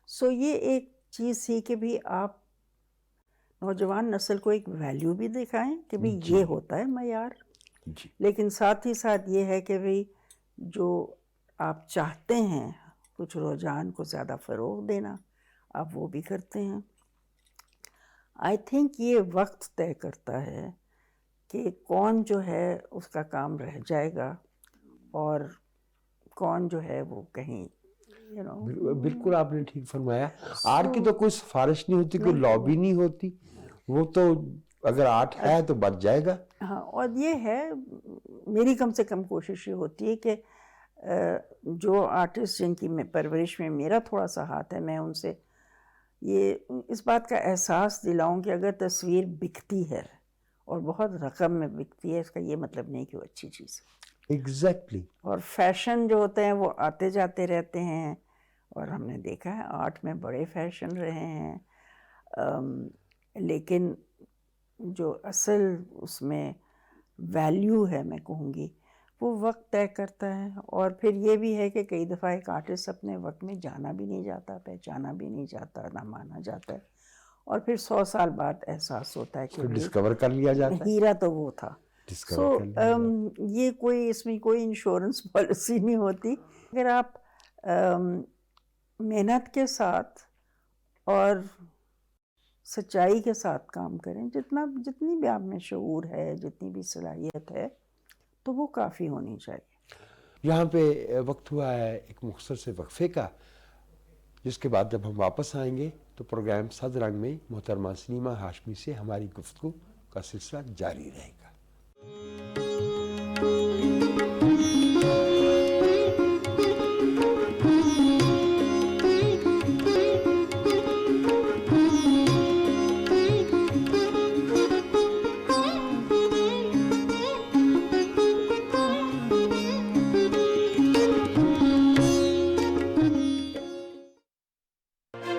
Speaker 3: سو یہ ایک چیز تھی کہ بھی آپ نوجوان نسل کو ایک ویلیو بھی دکھائیں کہ بھی یہ ہوتا ہے معیار، لیکن ساتھ ہی ساتھ یہ ہے کہ بھی جو آپ چاہتے ہیں کچھ رجحان کو زیادہ فروغ دینا، آپ وہ بھی کرتے ہیں. آئی تھنک یہ وقت طے کرتا ہے کہ کون جو ہے اس کا کام رہ جائے گا اور کون جو ہے وہ کہیں
Speaker 2: بالکل آپ نے ٹھیک فرمایا. آرٹ کی تو کوئی سفارش نہیں ہوتی، کوئی لابی نہیں ہوتی، وہ تو اگر آرٹ ہے تو بچ جائے گا.
Speaker 3: ہاں، اور یہ ہے میری کم سے کم کوشش یہ ہوتی ہے کہ جو آرٹسٹ جن کی میں پرورش میں میرا تھوڑا سا ہاتھ ہے، میں ان سے یہ اس بات کا احساس دلاؤں کہ اگر تصویر بکتی ہے اور بہت رقم میں بکتی ہے، اس کا یہ مطلب نہیں کہ وہ اچھی چیز ہے.
Speaker 2: ایگزیکٹلی.
Speaker 3: اور فیشن جو ہوتے ہیں وہ آتے جاتے رہتے ہیں، اور ہم نے دیکھا ہے آرٹ میں بڑے فیشن رہے ہیں، لیکن جو اصل اس میں ویلیو ہے میں کہوں گی وہ وقت طے کرتا ہے. اور پھر یہ بھی ہے کہ کئی دفعہ ایک آرٹسٹ اپنے وقت میں جانا بھی نہیں جاتا، پہچانا بھی نہیں جاتا، نہ مانا جاتا ہے، اور پھر 100 سال بعد احساس ہوتا ہے کہ
Speaker 2: ڈسکور کر لیا جاتا ہے،
Speaker 3: ہیرا تو وہ تھا. سو یہ کوئی اس میں کوئی انشورنس پالیسی نہیں ہوتی. اگر آپ محنت کے ساتھ اور سچائی کے ساتھ کام کریں، جتنی بھی آپ میں شعور ہے، جتنی بھی صلاحیت ہے، تو وہ کافی ہونی چاہیے.
Speaker 2: یہاں پہ وقت ہوا ہے ایک مختصر سے وقفے کا، جس کے بعد جب ہم واپس آئیں گے تو پروگرام صد رنگ میں محترمہ سلیمہ ہاشمی سے ہماری گفتگو کا سلسلہ جاری رہے گا.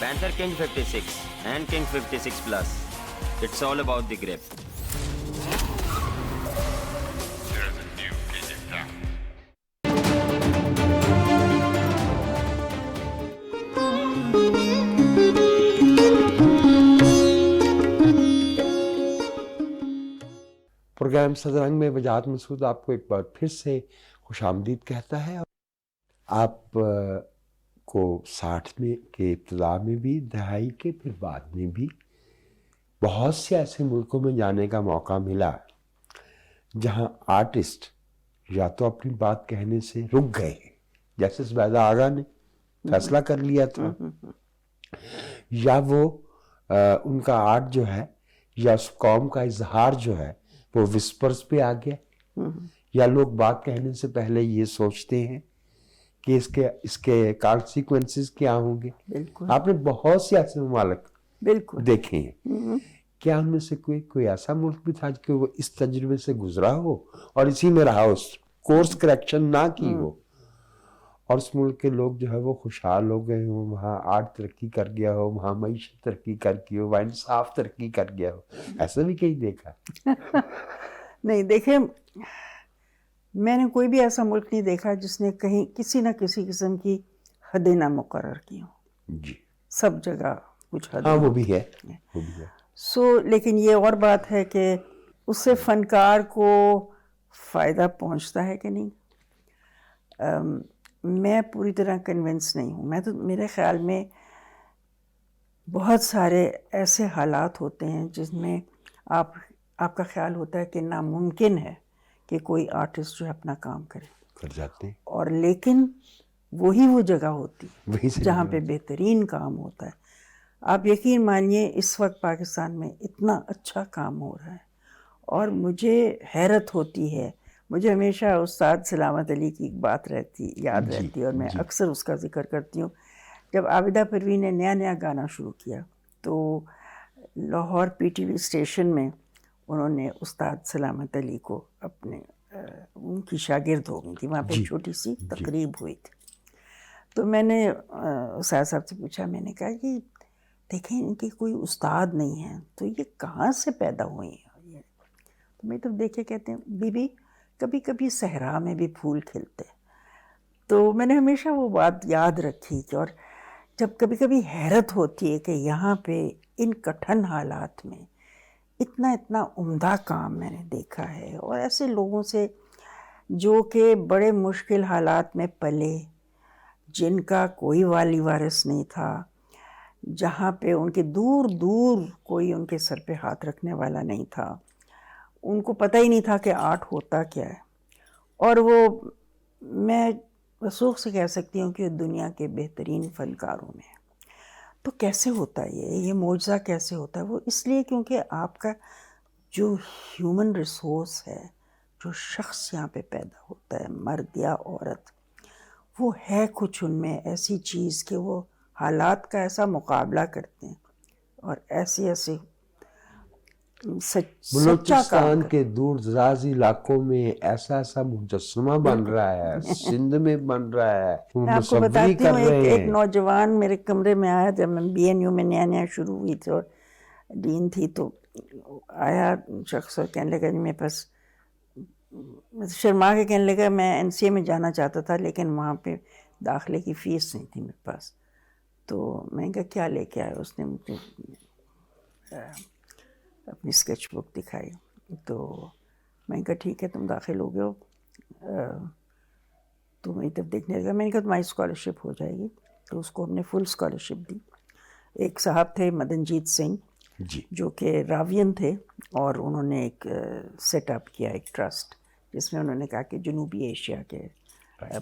Speaker 4: Panther King 56 and King 56 Plus. It's all about the grip.
Speaker 2: Programme صد رنگ میں وجاہت مسعود آپ کو ایک بار پھر سے خوش آمدید کہتا ہے. آپ کو 60 میں کے ابتدا میں بھی، دہائی کے پھر بعد میں بھی بہت سے ایسے ملکوں میں جانے کا موقع ملا جہاں آرٹسٹ یا تو اپنی بات کہنے سے رک گئے، جیسے زبیدہ آغا نے فیصلہ کر لیا تھا، یا وہ ان کا آرٹ جو ہے یا اس قوم کا اظہار جو ہے وہ وسپرز پہ آ گیا، یا لوگ بات کہنے سے پہلے یہ سوچتے ہیں کہ اس کے کانسیکوینسز کیا ہوں گے. آپ نے بہت سے ایسے ممالک دیکھے ہیں. کیا ان میں سے کوئی ایسا ملک بھی تھا کہ وہ اس تجربے سے گزرا ہو اور اسی میں رہا ہو، کورس کریکشن نہ کی ہو، اور اس ملک کے لوگ جو ہے وہ خوشحال ہو گئے ہوں، وہاں آرٹ ترقی کر گیا ہو، وہاں معیشت ترقی کر گئی ہو، وہاں انصاف ترقی کر گیا ہو؟ ایسا بھی کہیں دیکھا؟
Speaker 3: نہیں، دیکھیں میں نے کوئی بھی ایسا ملک نہیں دیکھا جس نے کہیں کسی نہ کسی قسم کی حدیں نہ مقرر کی ہوں.
Speaker 2: جی،
Speaker 3: سب جگہ کچھ حدیں.
Speaker 2: ہاں وہ بھی ہے، وہ بھی ہے.
Speaker 3: لیکن یہ اور بات ہے کہ اس سے فنکار کو فائدہ پہنچتا ہے کہ نہیں، میں پوری طرح کنونس نہیں ہوں. میرے خیال میں بہت سارے ایسے حالات ہوتے ہیں جس میں آپ کا خیال ہوتا ہے کہ ناممکن ہے کہ کوئی آرٹسٹ جو ہے اپنا کام کرے،
Speaker 2: کر جاتے ہیں،
Speaker 3: اور لیکن وہی وہ جگہ ہوتی
Speaker 2: وہی سے
Speaker 3: جہاں پہ بہترین کام ہوتا ہے. آپ یقین مانیے اس وقت پاکستان میں اتنا اچھا کام ہو رہا ہے، اور مجھے حیرت ہوتی ہے. مجھے ہمیشہ استاد سلامت علی کی ایک بات یاد رہتی ہے، اور میں اکثر اس کا ذکر کرتی ہوں. جب عابدہ پروین نے نیا گانا شروع کیا تو لاہور PTV اسٹیشن میں انہوں نے استاد سلامت علی کو اپنے ان کی شاگرد ہو گئی تھی، وہاں پہ چھوٹی سی تقریب ہوئی تھی. تو میں نے استاد صاحب سے پوچھا، میں نے کہا کہ دیکھیں ان کے کوئی استاد نہیں ہیں تو یہ کہاں سے پیدا ہوئی ہیں؟ تو میں تو دیکھے کہتے ہیں بی بی کبھی کبھی صحرا میں بھی پھول کھلتے. تو میں نے ہمیشہ وہ بات یاد رکھی کہ اور جب کبھی کبھی حیرت ہوتی ہے کہ یہاں پہ ان کٹھن حالات میں اتنا عمدہ کام میں نے دیکھا ہے، اور ایسے لوگوں سے جو کہ بڑے مشکل حالات میں پلے، جن کا کوئی والی وارث نہیں تھا، جہاں پہ ان کے دور دور کوئی ان کے سر پہ ہاتھ رکھنے والا نہیں تھا، ان کو پتہ ہی نہیں تھا کہ آرٹ ہوتا کیا ہے. اور وہ میں وثوق سے کہہ سکتی ہوں کہ دنیا کے بہترین فنکاروں میں. تو کیسے ہوتا ہے یہ معجزہ کیسے ہوتا ہے؟ وہ اس لیے کیونکہ آپ کا جو ہیومن ریسورس ہے، جو شخص یہاں پہ پیدا ہوتا ہے، مرد یا عورت، وہ ہے کچھ ان میں ایسی چیز کہ وہ حالات کا ایسا مقابلہ کرتے ہیں اور ایسے سچا کام
Speaker 2: بلوچستان
Speaker 3: کرتے
Speaker 2: کے دور دراز علاقوں میں ایسا مجسمہ بن رہا ہے، سندھ میں بن رہا ہے، وہ
Speaker 3: میں آپ کو
Speaker 2: مصوری
Speaker 3: بتاتی
Speaker 2: کر
Speaker 3: ہوں،
Speaker 2: رہے
Speaker 3: ایک
Speaker 2: ہیں.
Speaker 3: نوجوان میرے کمرے میں آیا جب میں BNU میں نیا شروع ہوئی تھی اور ڈین تھی. تو آیا شخص اور کہنے لگا جی میرے پاس، شرما کے کہنے لگا میں NCA میں جانا چاہتا تھا لیکن وہاں پہ داخلے کی فیس نہیں تھی میرے پاس. تو میں نے کہا کیا لے کے آئے؟ اس نے مجھے اپنی اسکیچ بک دکھائی. تو میں نے کہا ٹھیک ہے تم داخل ہو گئے ہو، تو میری طرف دیکھنے لگا. میں نے کہا تمہاری اسکالرشپ ہو جائے گی. تو اس کو ہم نے فل اسکالرشپ دی. ایک صاحب تھے مدنجیت سنگھ جو کہ راوین تھے، اور انہوں نے ایک سیٹ اپ کیا ایک ٹرسٹ جس میں انہوں نے کہا کہ جنوبی ایشیا کے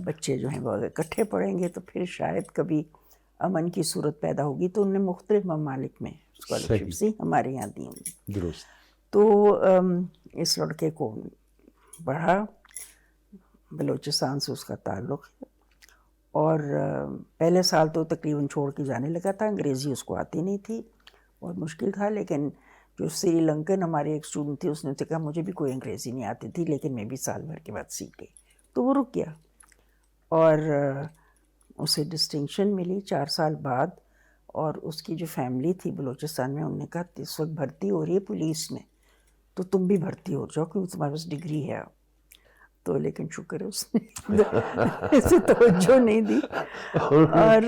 Speaker 3: بچے جو ہیں وہ اگر اکٹھے پڑھیں گے تو پھر شاید کبھی امن کی صورت پیدا ہوگی. تو انہوں نے مختلف ممالک میں اسکالرشپ سی ہمارے یہاں دی ہوں.
Speaker 2: درست.
Speaker 3: تو اس لڑکے کو پڑھا، بلوچستان سے اس کا تعلق ہے، اور پہلے سال تو تقریباً چھوڑ کے جانے لگا تھا. انگریزی اس کو آتی نہیں تھی اور مشکل تھا. لیکن جو سری لنکن ہماری ایک اسٹوڈنٹ تھی اس نے کہا مجھے بھی کوئی انگریزی نہیں آتی تھی لیکن میں بھی سال بھر کے بعد سیکھ گئی. تو وہ رک گیا اور اسے ڈسٹنکشن ملی 4 سال بعد. اور اس کی جو فیملی تھی بلوچستان میں، انہوں نے کہا اس وقت بھرتی ہو رہی ہے پولیس میں تو تم بھی بھرتی ہو جاؤ کیونکہ تمہارے پاس ڈگری ہے. تو لیکن شکر ہے اس نے اسے توجہ نہیں دی. اور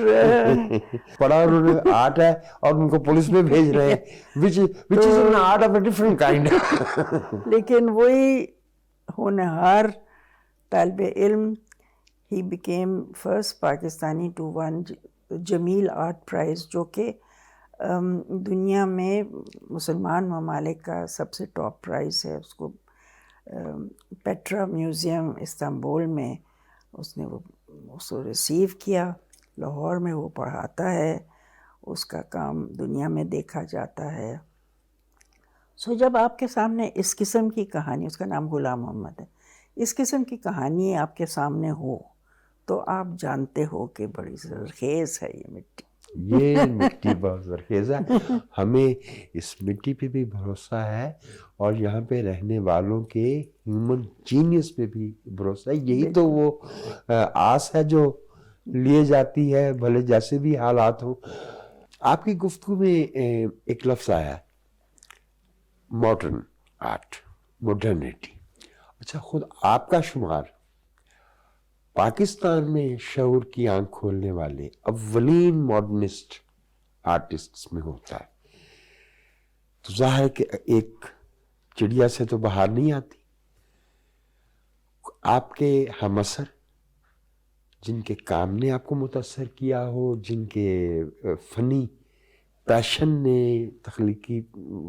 Speaker 2: پڑھا انہوں نے آرٹ ہے اور ان کو پولیس میں بھیج رہے ہیں which is an art of a different kind.
Speaker 3: لیکن وہی ہونہار طالب علم، he became first Pakistani to win Jameel art prize, جو کہ دنیا میں مسلمان ممالک کا سب سے ٹاپ پرائز ہے. اس کو پیٹرا میوزیم استنبول میں اس نے اس کو ریسیو کیا. لاہور میں وہ پڑھاتا ہے، اس کا کام دنیا میں دیکھا جاتا ہے. سو جب آپ کے سامنے اس قسم کی کہانی، اس کا نام غلام محمد ہے، اس قسم کی کہانی آپ کے سامنے ہو تو آپ جانتے ہو کہ بڑی زرخیز ہے یہ مٹی.
Speaker 2: یہ مٹی بہت زرخیز ہے. ہمیں اس مٹی پہ بھی بھروسہ ہے اور یہاں پہ رہنے والوں کے ہیومن جینیس پہ بھی بھروسہ ہے. یہی تو وہ آس ہے جو لیے جاتی ہے بھلے جیسے بھی حالات ہوں. آپ کی گفتگو میں ایک لفظ آیا ماڈرن آرٹ، ماڈرنٹی. اچھا، خود آپ کا شمار پاکستان میں شعور کی آنکھ کھولنے والے اولین ماڈرنسٹ آرٹسٹس میں ہوتا ہے. تو ظاہر ہے کہ ایک چڑیا سے تو باہر نہیں آتی. آپ کے ہم اثر جن کے کام نے آپ کو متاثر کیا ہو، جن کے فنی پیشن نے، تخلیقی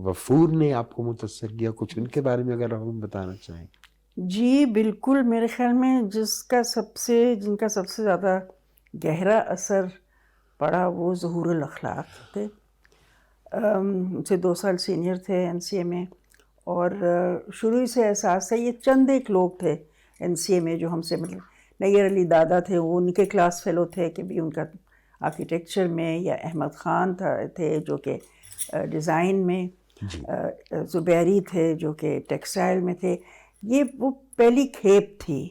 Speaker 2: وفور نے آپ کو متاثر کیا، کچھ ان کے بارے میں اگر ہم بتانا چاہیں.
Speaker 3: جی بالکل. میرے خیال میں جن کا سب سے زیادہ گہرا اثر پڑا وہ ظہور الاخلاق تھے. ان سے 2 سال سینئر تھے NCA میں، اور شروع ہی سے احساس ہے. یہ چند ایک لوگ تھے NCA میں جو ہم سے، مطلب نیر علی دادا تھے، وہ ان کے کلاس فیلو تھے کہ بھی ان کا آرکیٹیکچر میں، یا احمد خان تھے جو کہ ڈیزائن میں،
Speaker 2: جی
Speaker 3: زبیری تھے جو کہ ٹیکسٹائل میں تھے. یہ وہ پہلی کھیپ تھی،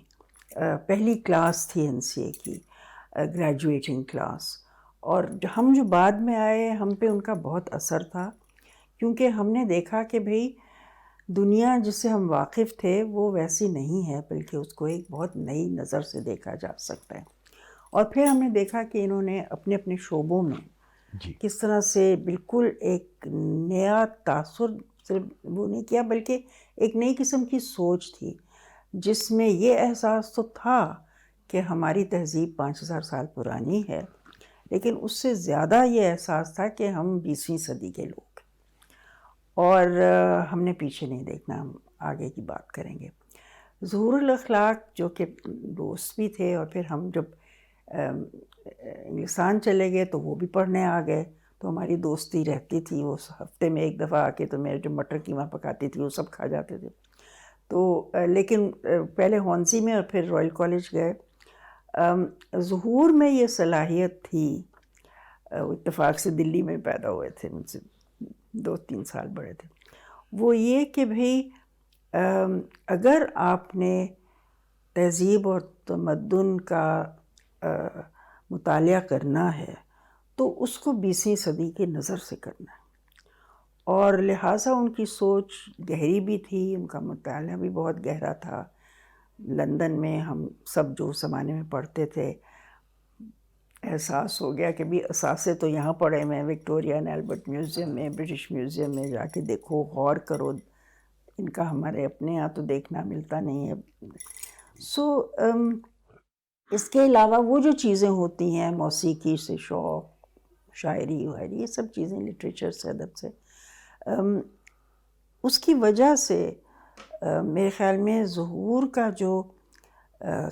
Speaker 3: پہلی کلاس تھی NCA کی، گریجویٹنگ کلاس. اور ہم جو بعد میں آئے ہم پہ ان کا بہت اثر تھا، کیونکہ ہم نے دیکھا کہ بھئی دنیا جس سے ہم واقف تھے وہ ویسی نہیں ہے، بلکہ اس کو ایک بہت نئی نظر سے دیکھا جا سکتا ہے. اور پھر ہم نے دیکھا کہ انہوں نے اپنے اپنے شعبوں میں
Speaker 2: جی
Speaker 3: کس طرح سے بالکل ایک نیا تاثر صرف وہ نہیں کیا، بلکہ ایک نئی قسم کی سوچ تھی جس میں یہ احساس تو تھا کہ ہماری تہذیب 5000 سال پرانی ہے، لیکن اس سے زیادہ یہ احساس تھا کہ ہم 20ویں صدی کے لوگ، اور ہم نے پیچھے نہیں دیکھنا، ہم آگے کی بات کریں گے. ظہور الاخلاق جو کہ دوست بھی تھے، اور پھر ہم جب انگلستان چلے گئے تو وہ بھی پڑھنے آ گئے، تو ہماری دوستی رہتی تھی. وہ ہفتے میں ایک دفعہ آ کے تو میرے جو مٹر قیمہ پکاتی تھی وہ سب کھا جاتے تھے. تو لیکن پہلے ہونسی میں اور پھر رائل کالج گئے. ظہور میں یہ صلاحیت تھی، اتفاق سے دلی میں پیدا ہوئے تھے، مجھ سے 2-3 سال بڑے تھے. وہ یہ کہ بھئی اگر آپ نے تہذیب اور تمدن کا مطالعہ کرنا ہے تو اس کو 20ویں صدی کی نظر سے کرنا ہے. اور لہٰذا ان کی سوچ گہری بھی تھی، ان کا مطالعہ بھی بہت گہرا تھا. لندن میں ہم سب جو زمانے میں پڑھتے تھے احساس ہو گیا کہ بھی اثاثے تو یہاں پڑے ہوئے ہیں، وکٹوریا اینڈ البرٹ میوزیم میں، برٹش میوزیم میں جا کے دیکھو، غور کرو، ان کا ہمارے اپنے یہاں تو دیکھنا ملتا نہیں ہے. سو اس کے علاوہ وہ جو چیزیں ہوتی ہیں، موسیقی سے شوق، شاعری وائری، یہ سب چیزیں لٹریچر سے، ادب سے، اس کی وجہ سے میرے خیال میں ظہور کا جو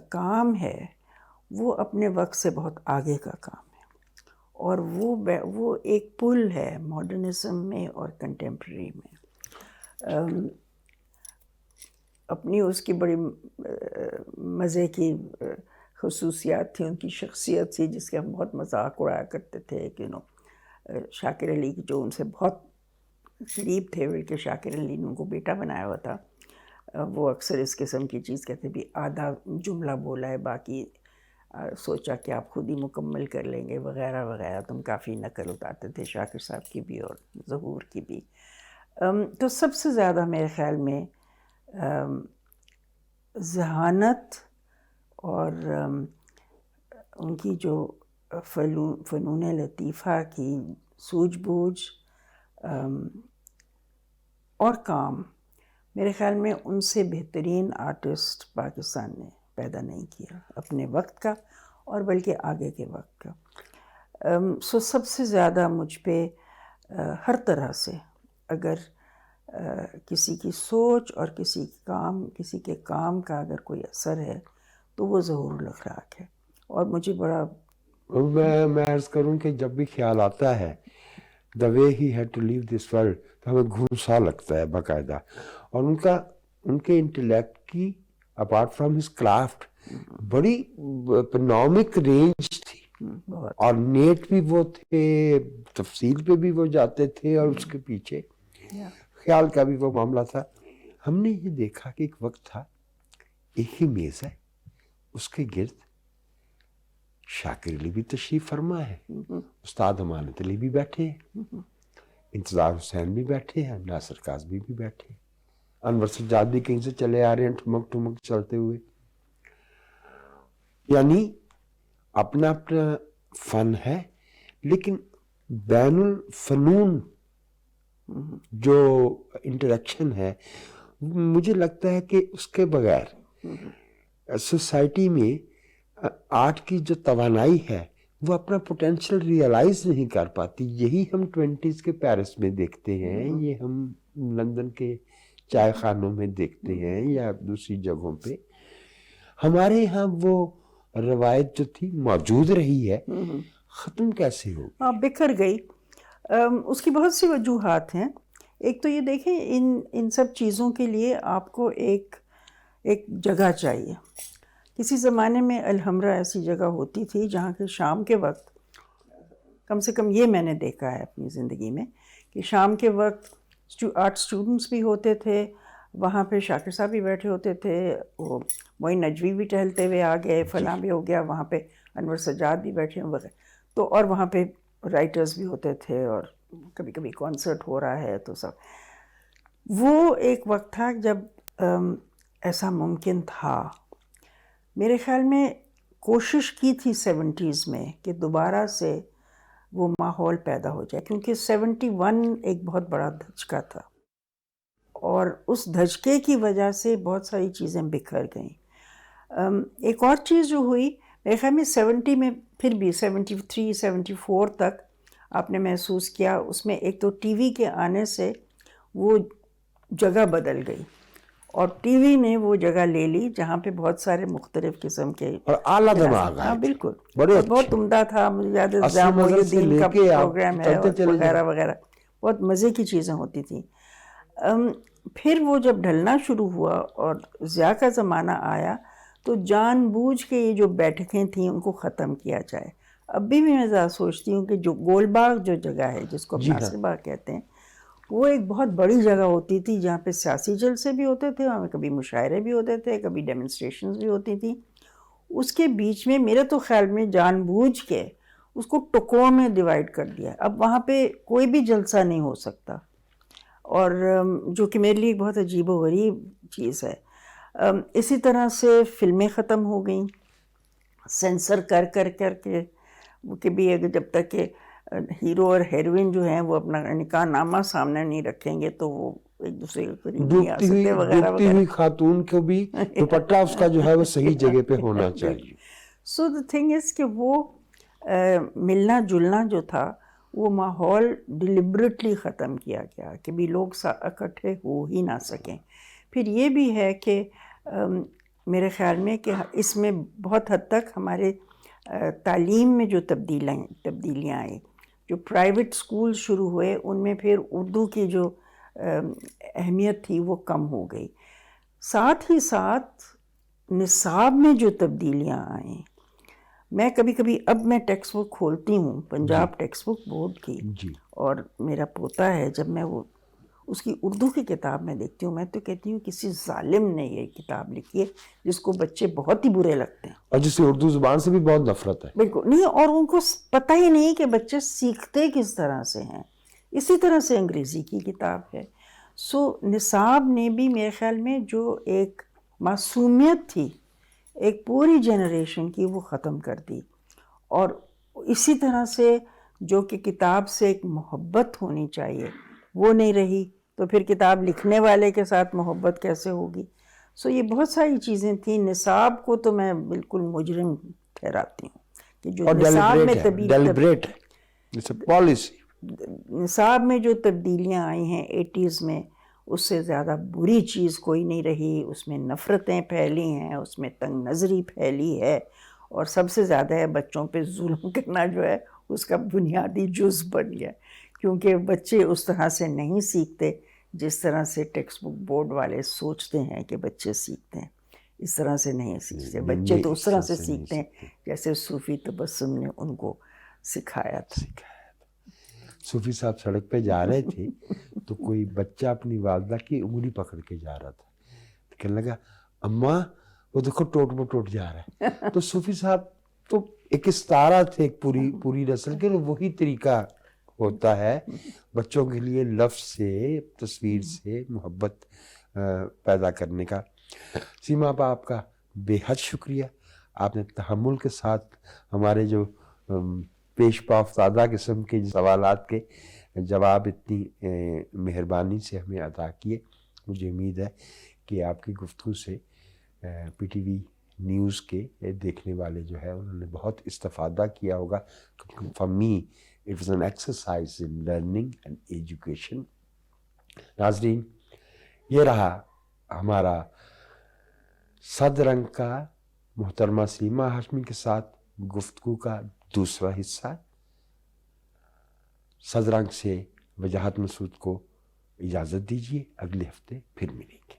Speaker 3: کام ہے وہ اپنے وقت سے بہت آگے کا کام ہے، اور وہ ایک پل ہے ماڈرنزم میں اور کنٹمپریری میں. اپنی اس کی بڑی مزے کی خصوصیات تھی، ان کی شخصیت تھی جس کے ہم بہت مذاق اڑایا کرتے تھے کہ شاکر علی کی جو ان سے بہت قریب تھے، بلکہ شاکر علی نے ان کو بیٹا بنایا ہوا تھا، وہ اکثر اس قسم کی چیز کہتے بھی آدھا جملہ بولا ہے، باقی سوچا کہ آپ خود ہی مکمل کر لیں گے وغیرہ وغیرہ. تم کافی نقل اتارتے تھے شاکر صاحب کی بھی اور ظہور کی بھی. تو سب سے زیادہ میرے خیال میں ذہانت اور ان کی جو فنون لطیفہ کی سوجھ بوجھ اور کام، میرے خیال میں ان سے بہترین آرٹسٹ پاکستان نے پیدا نہیں کیا اپنے وقت کا، اور بلکہ آگے کے وقت کا. سو سب سے زیادہ مجھ پہ ہر طرح سے اگر کسی کی سوچ اور کسی کے کام کا اگر کوئی اثر ہے تو وہ ظہور الاخلاق ہے. اور مجھے بڑا
Speaker 2: میں عرض کروں کہ جب بھی خیال آتا ہے the way he had to leave this world تو ہمیں گھوسا لگتا ہے باقاعدہ. اور ان کے انٹلیکٹ کی اپارٹ فرام ہز کرافٹ بڑی اکنامک رینج تھی، اور نیٹ بھی وہ تھے، تفصیل پہ بھی وہ جاتے تھے، اور اس کے پیچھے خیال کا بھی وہ معاملہ تھا. ہم نے یہ دیکھا کہ ایک وقت تھا، ایک ہی میز ہے، اس کے گرد شاکر علی بھی تشریف فرما ہے، استاد امانت علی بھی بیٹھے ہیں، انتظار حسین بھی بیٹھے ہیں، ناصر کاظمی بھی بیٹھے ہیں، انور سجاد بھی کہیں سے چلے آ رہے ہیں ٹھمک ٹھمک چلتے ہوئے. یعنی اپنا اپنا فن ہے، لیکن بین الفنون جو انٹریکشن ہے، مجھے لگتا ہے کہ اس کے بغیر سوسائٹی میں آرٹ کی جو توانائی ہے وہ اپنا پوٹینشیل ریئلائز نہیں کر پاتی. یہی ہم 20s کے پیرس میں دیکھتے ہیں، یہ ہم لندن کے چائے خانوں میں دیکھتے ہیں یا دوسری جگہوں پہ. ہمارے یہاں وہ روایت جو تھی موجود رہی ہے، ختم کیسے ہو؟
Speaker 3: بکھر گئی. اس کی بہت سی وجوہات ہیں. ایک تو یہ دیکھیں ان سب چیزوں کے لیے آپ کو ایک جگہ چاہیے. کسی زمانے میں الحمرا ایسی جگہ ہوتی تھی جہاں کہ شام کے وقت، کم سے کم یہ میں نے دیکھا ہے اپنی زندگی میں، کہ شام کے وقت 8 اسٹوڈنٹس بھی ہوتے تھے وہاں پہ، شاکر صاحب بھی بیٹھے ہوتے تھے، وہ معین نجوی بھی ٹہلتے ہوئے آ گئے، فلاں بھی ہو گیا، وہاں پہ انور سجاد بھی بیٹھے ہوئے تو، اور وہاں پہ رائٹرز بھی ہوتے تھے، اور کبھی کبھی کانسرٹ ہو رہا ہے تو سب۔ وہ ایک وقت تھا جب ایسا ممکن تھا۔ میرے خیال میں کوشش کی تھی 70s میں کہ دوبارہ سے وہ ماحول پیدا ہو جائے، کیونکہ 71 ایک بہت بڑا دھچکا تھا، اور اس دھچکے کی وجہ سے بہت ساری چیزیں بکھر گئیں۔ ایک اور چیز جو ہوئی میرے خیال میں 70 میں، پھر بھی 73 74 تک آپ نے محسوس کیا، اس میں ایک تو ٹی وی کے آنے سے وہ جگہ بدل گئی، اور ٹی وی نے وہ جگہ لے لی جہاں پہ بہت سارے مختلف قسم کے
Speaker 2: اور اعلیٰ دماغ
Speaker 3: ہاں بالکل،
Speaker 2: بڑے
Speaker 3: اور بہت عمدہ تھا، مجھے یاد ہے ضیاء محی الدین کا پروگرام ہے وغیرہ وغیرہ، بہت مزے کی چیزیں ہوتی تھیں۔ پھر وہ جب ڈھلنا شروع ہوا اور ضیاء کا زمانہ آیا تو جان بوجھ کے یہ جو بیٹھکیں تھیں ان کو ختم کیا جائے۔ اب بھی میں ذرا سوچتی ہوں کہ جو گول باغ جو جگہ ہے جس کو ناصر باغ کہتے ہیں، وہ ایک بہت بڑی جگہ ہوتی تھی جہاں پہ سیاسی جلسے بھی ہوتے تھے، وہاں کبھی مشاعرے بھی ہوتے تھے، کبھی ڈیمونسٹریشنز بھی ہوتی تھیں۔ اس کے بیچ میں میرے تو خیال میں جان بوجھ کے اس کو ٹکڑوں میں ڈیوائیڈ کر دیا، اب وہاں پہ کوئی بھی جلسہ نہیں ہو سکتا، اور جو کہ میرے لیے بہت عجیب و غریب چیز ہے۔ اسی طرح سے فلمیں ختم ہو گئیں، سینسر کر کے کہ بھی جب تک کہ ہیرو اور ہیروئن جو ہیں وہ اپنا نکاح نامہ سامنے نہیں رکھیں گے تو وہ ایک دوسرے کے قریب نہیں آ سکتے وغیرہ
Speaker 2: ڈوبتی ہوئی خاتون کو بھی دوپٹہ اس کا جو ہے وہ صحیح جگہ پہ ہونا چاہیے۔
Speaker 3: سو دا تھنگ از کہ وہ ملنا جلنا جو تھا وہ ماحول ڈیلیبریٹلی ختم کیا گیا کہ بھی لوگ اکٹھے ہو ہی نہ سکیں۔ پھر یہ بھی ہے کہ میرے خیال میں کہ اس میں بہت حد تک ہمارے تعلیم میں جو تبدیلیاں آئیں، جو پرائیویٹ سکول شروع ہوئے ان میں پھر اردو کی جو اہمیت تھی وہ کم ہو گئی، ساتھ ہی ساتھ نصاب میں جو تبدیلیاں آئیں۔ میں کبھی کبھی اب میں ٹیکسٹ بک کھولتی ہوں پنجاب ٹیکسٹ بک بورڈ کی، اور میرا پوتا ہے، جب میں وہ اس کی اردو کی کتاب میں دیکھتی ہوں میں تو کہتی ہوں کسی ظالم نے یہ کتاب لکھی ہے جس کو بچے بہت ہی برے لگتے ہیں، اور
Speaker 2: جسے اردو زبان سے بھی بہت نفرت ہے۔
Speaker 3: بالکل نہیں، اور ان کو پتہ ہی نہیں کہ بچے سیکھتے کس طرح سے ہیں۔ اسی طرح سے انگریزی کی کتاب ہے۔ سو نصاب نے بھی میرے خیال میں جو ایک معصومیت تھی ایک پوری جنریشن کی وہ ختم کر دی، اور اسی طرح سے جو کہ کتاب سے ایک محبت ہونی چاہیے وہ نہیں رہی، تو پھر کتاب لکھنے والے کے ساتھ محبت کیسے ہوگی؟ سو یہ بہت ساری چیزیں تھیں۔ نصاب کو تو میں بالکل مجرم ٹھہراتی ہوں کہ جو نصاب میں نصاب میں جو تبدیلیاں آئی ہیں 80s میں، اس سے زیادہ بری چیز کوئی نہیں رہی۔ اس میں نفرتیں پھیلی ہیں، اس میں تنگ نظری پھیلی ہے، اور سب سے زیادہ ہے بچوں پہ ظلم کرنا جو ہے اس کا بنیادی جز بن گیا، کیونکہ بچے اس طرح سے نہیں سیکھتے جس طرح سے ٹیکسٹ بک بورڈ والے سوچتے ہیں کہ بچے سیکھتے ہیں، اس طرح سے نہیں سیکھتے بچے، تو اس طرح سے سیکھتے ہیں جیسے صوفی تبسم نے ان کو سکھایا تھا۔
Speaker 2: صوفی صاحب سڑک پہ جا رہے تھے تو کوئی بچہ اپنی والدہ کی انگلی پکڑ کے جا رہا تھا، کہنے لگا اماں وہ دیکھو ٹوٹ ٹوٹ جا رہا ہے۔ تو صوفی صاحب تو ایک استعارہ تھے ایک پوری نسل کے، وہی طریقہ ہوتا ہے بچوں کے لیے لفظ سے، تصویر سے محبت پیدا کرنے کا۔ سیما آپ کا بے حد شکریہ، آپ نے تحمل کے ساتھ ہمارے جو پیش پا افتادہ قسم کے سوالات کے جواب اتنی مہربانی سے ہمیں عطا کیے۔ مجھے امید ہے کہ آپ کی گفتگو سے پی ٹی وی نیوز کے دیکھنے والے جو ہے انہوں نے بہت استفادہ کیا ہوگا۔ For me it was an exercise in learning and education. ناظرین، یہ رہا ہمارا صد رنگ کا محترمہ سیما ہاشمی کے ساتھ گفتگو کا دوسرا حصہ۔ صد رنگ سے وجاہت مسعود کو اجازت دیجیے، اگلے ہفتے پھر ملیں گے۔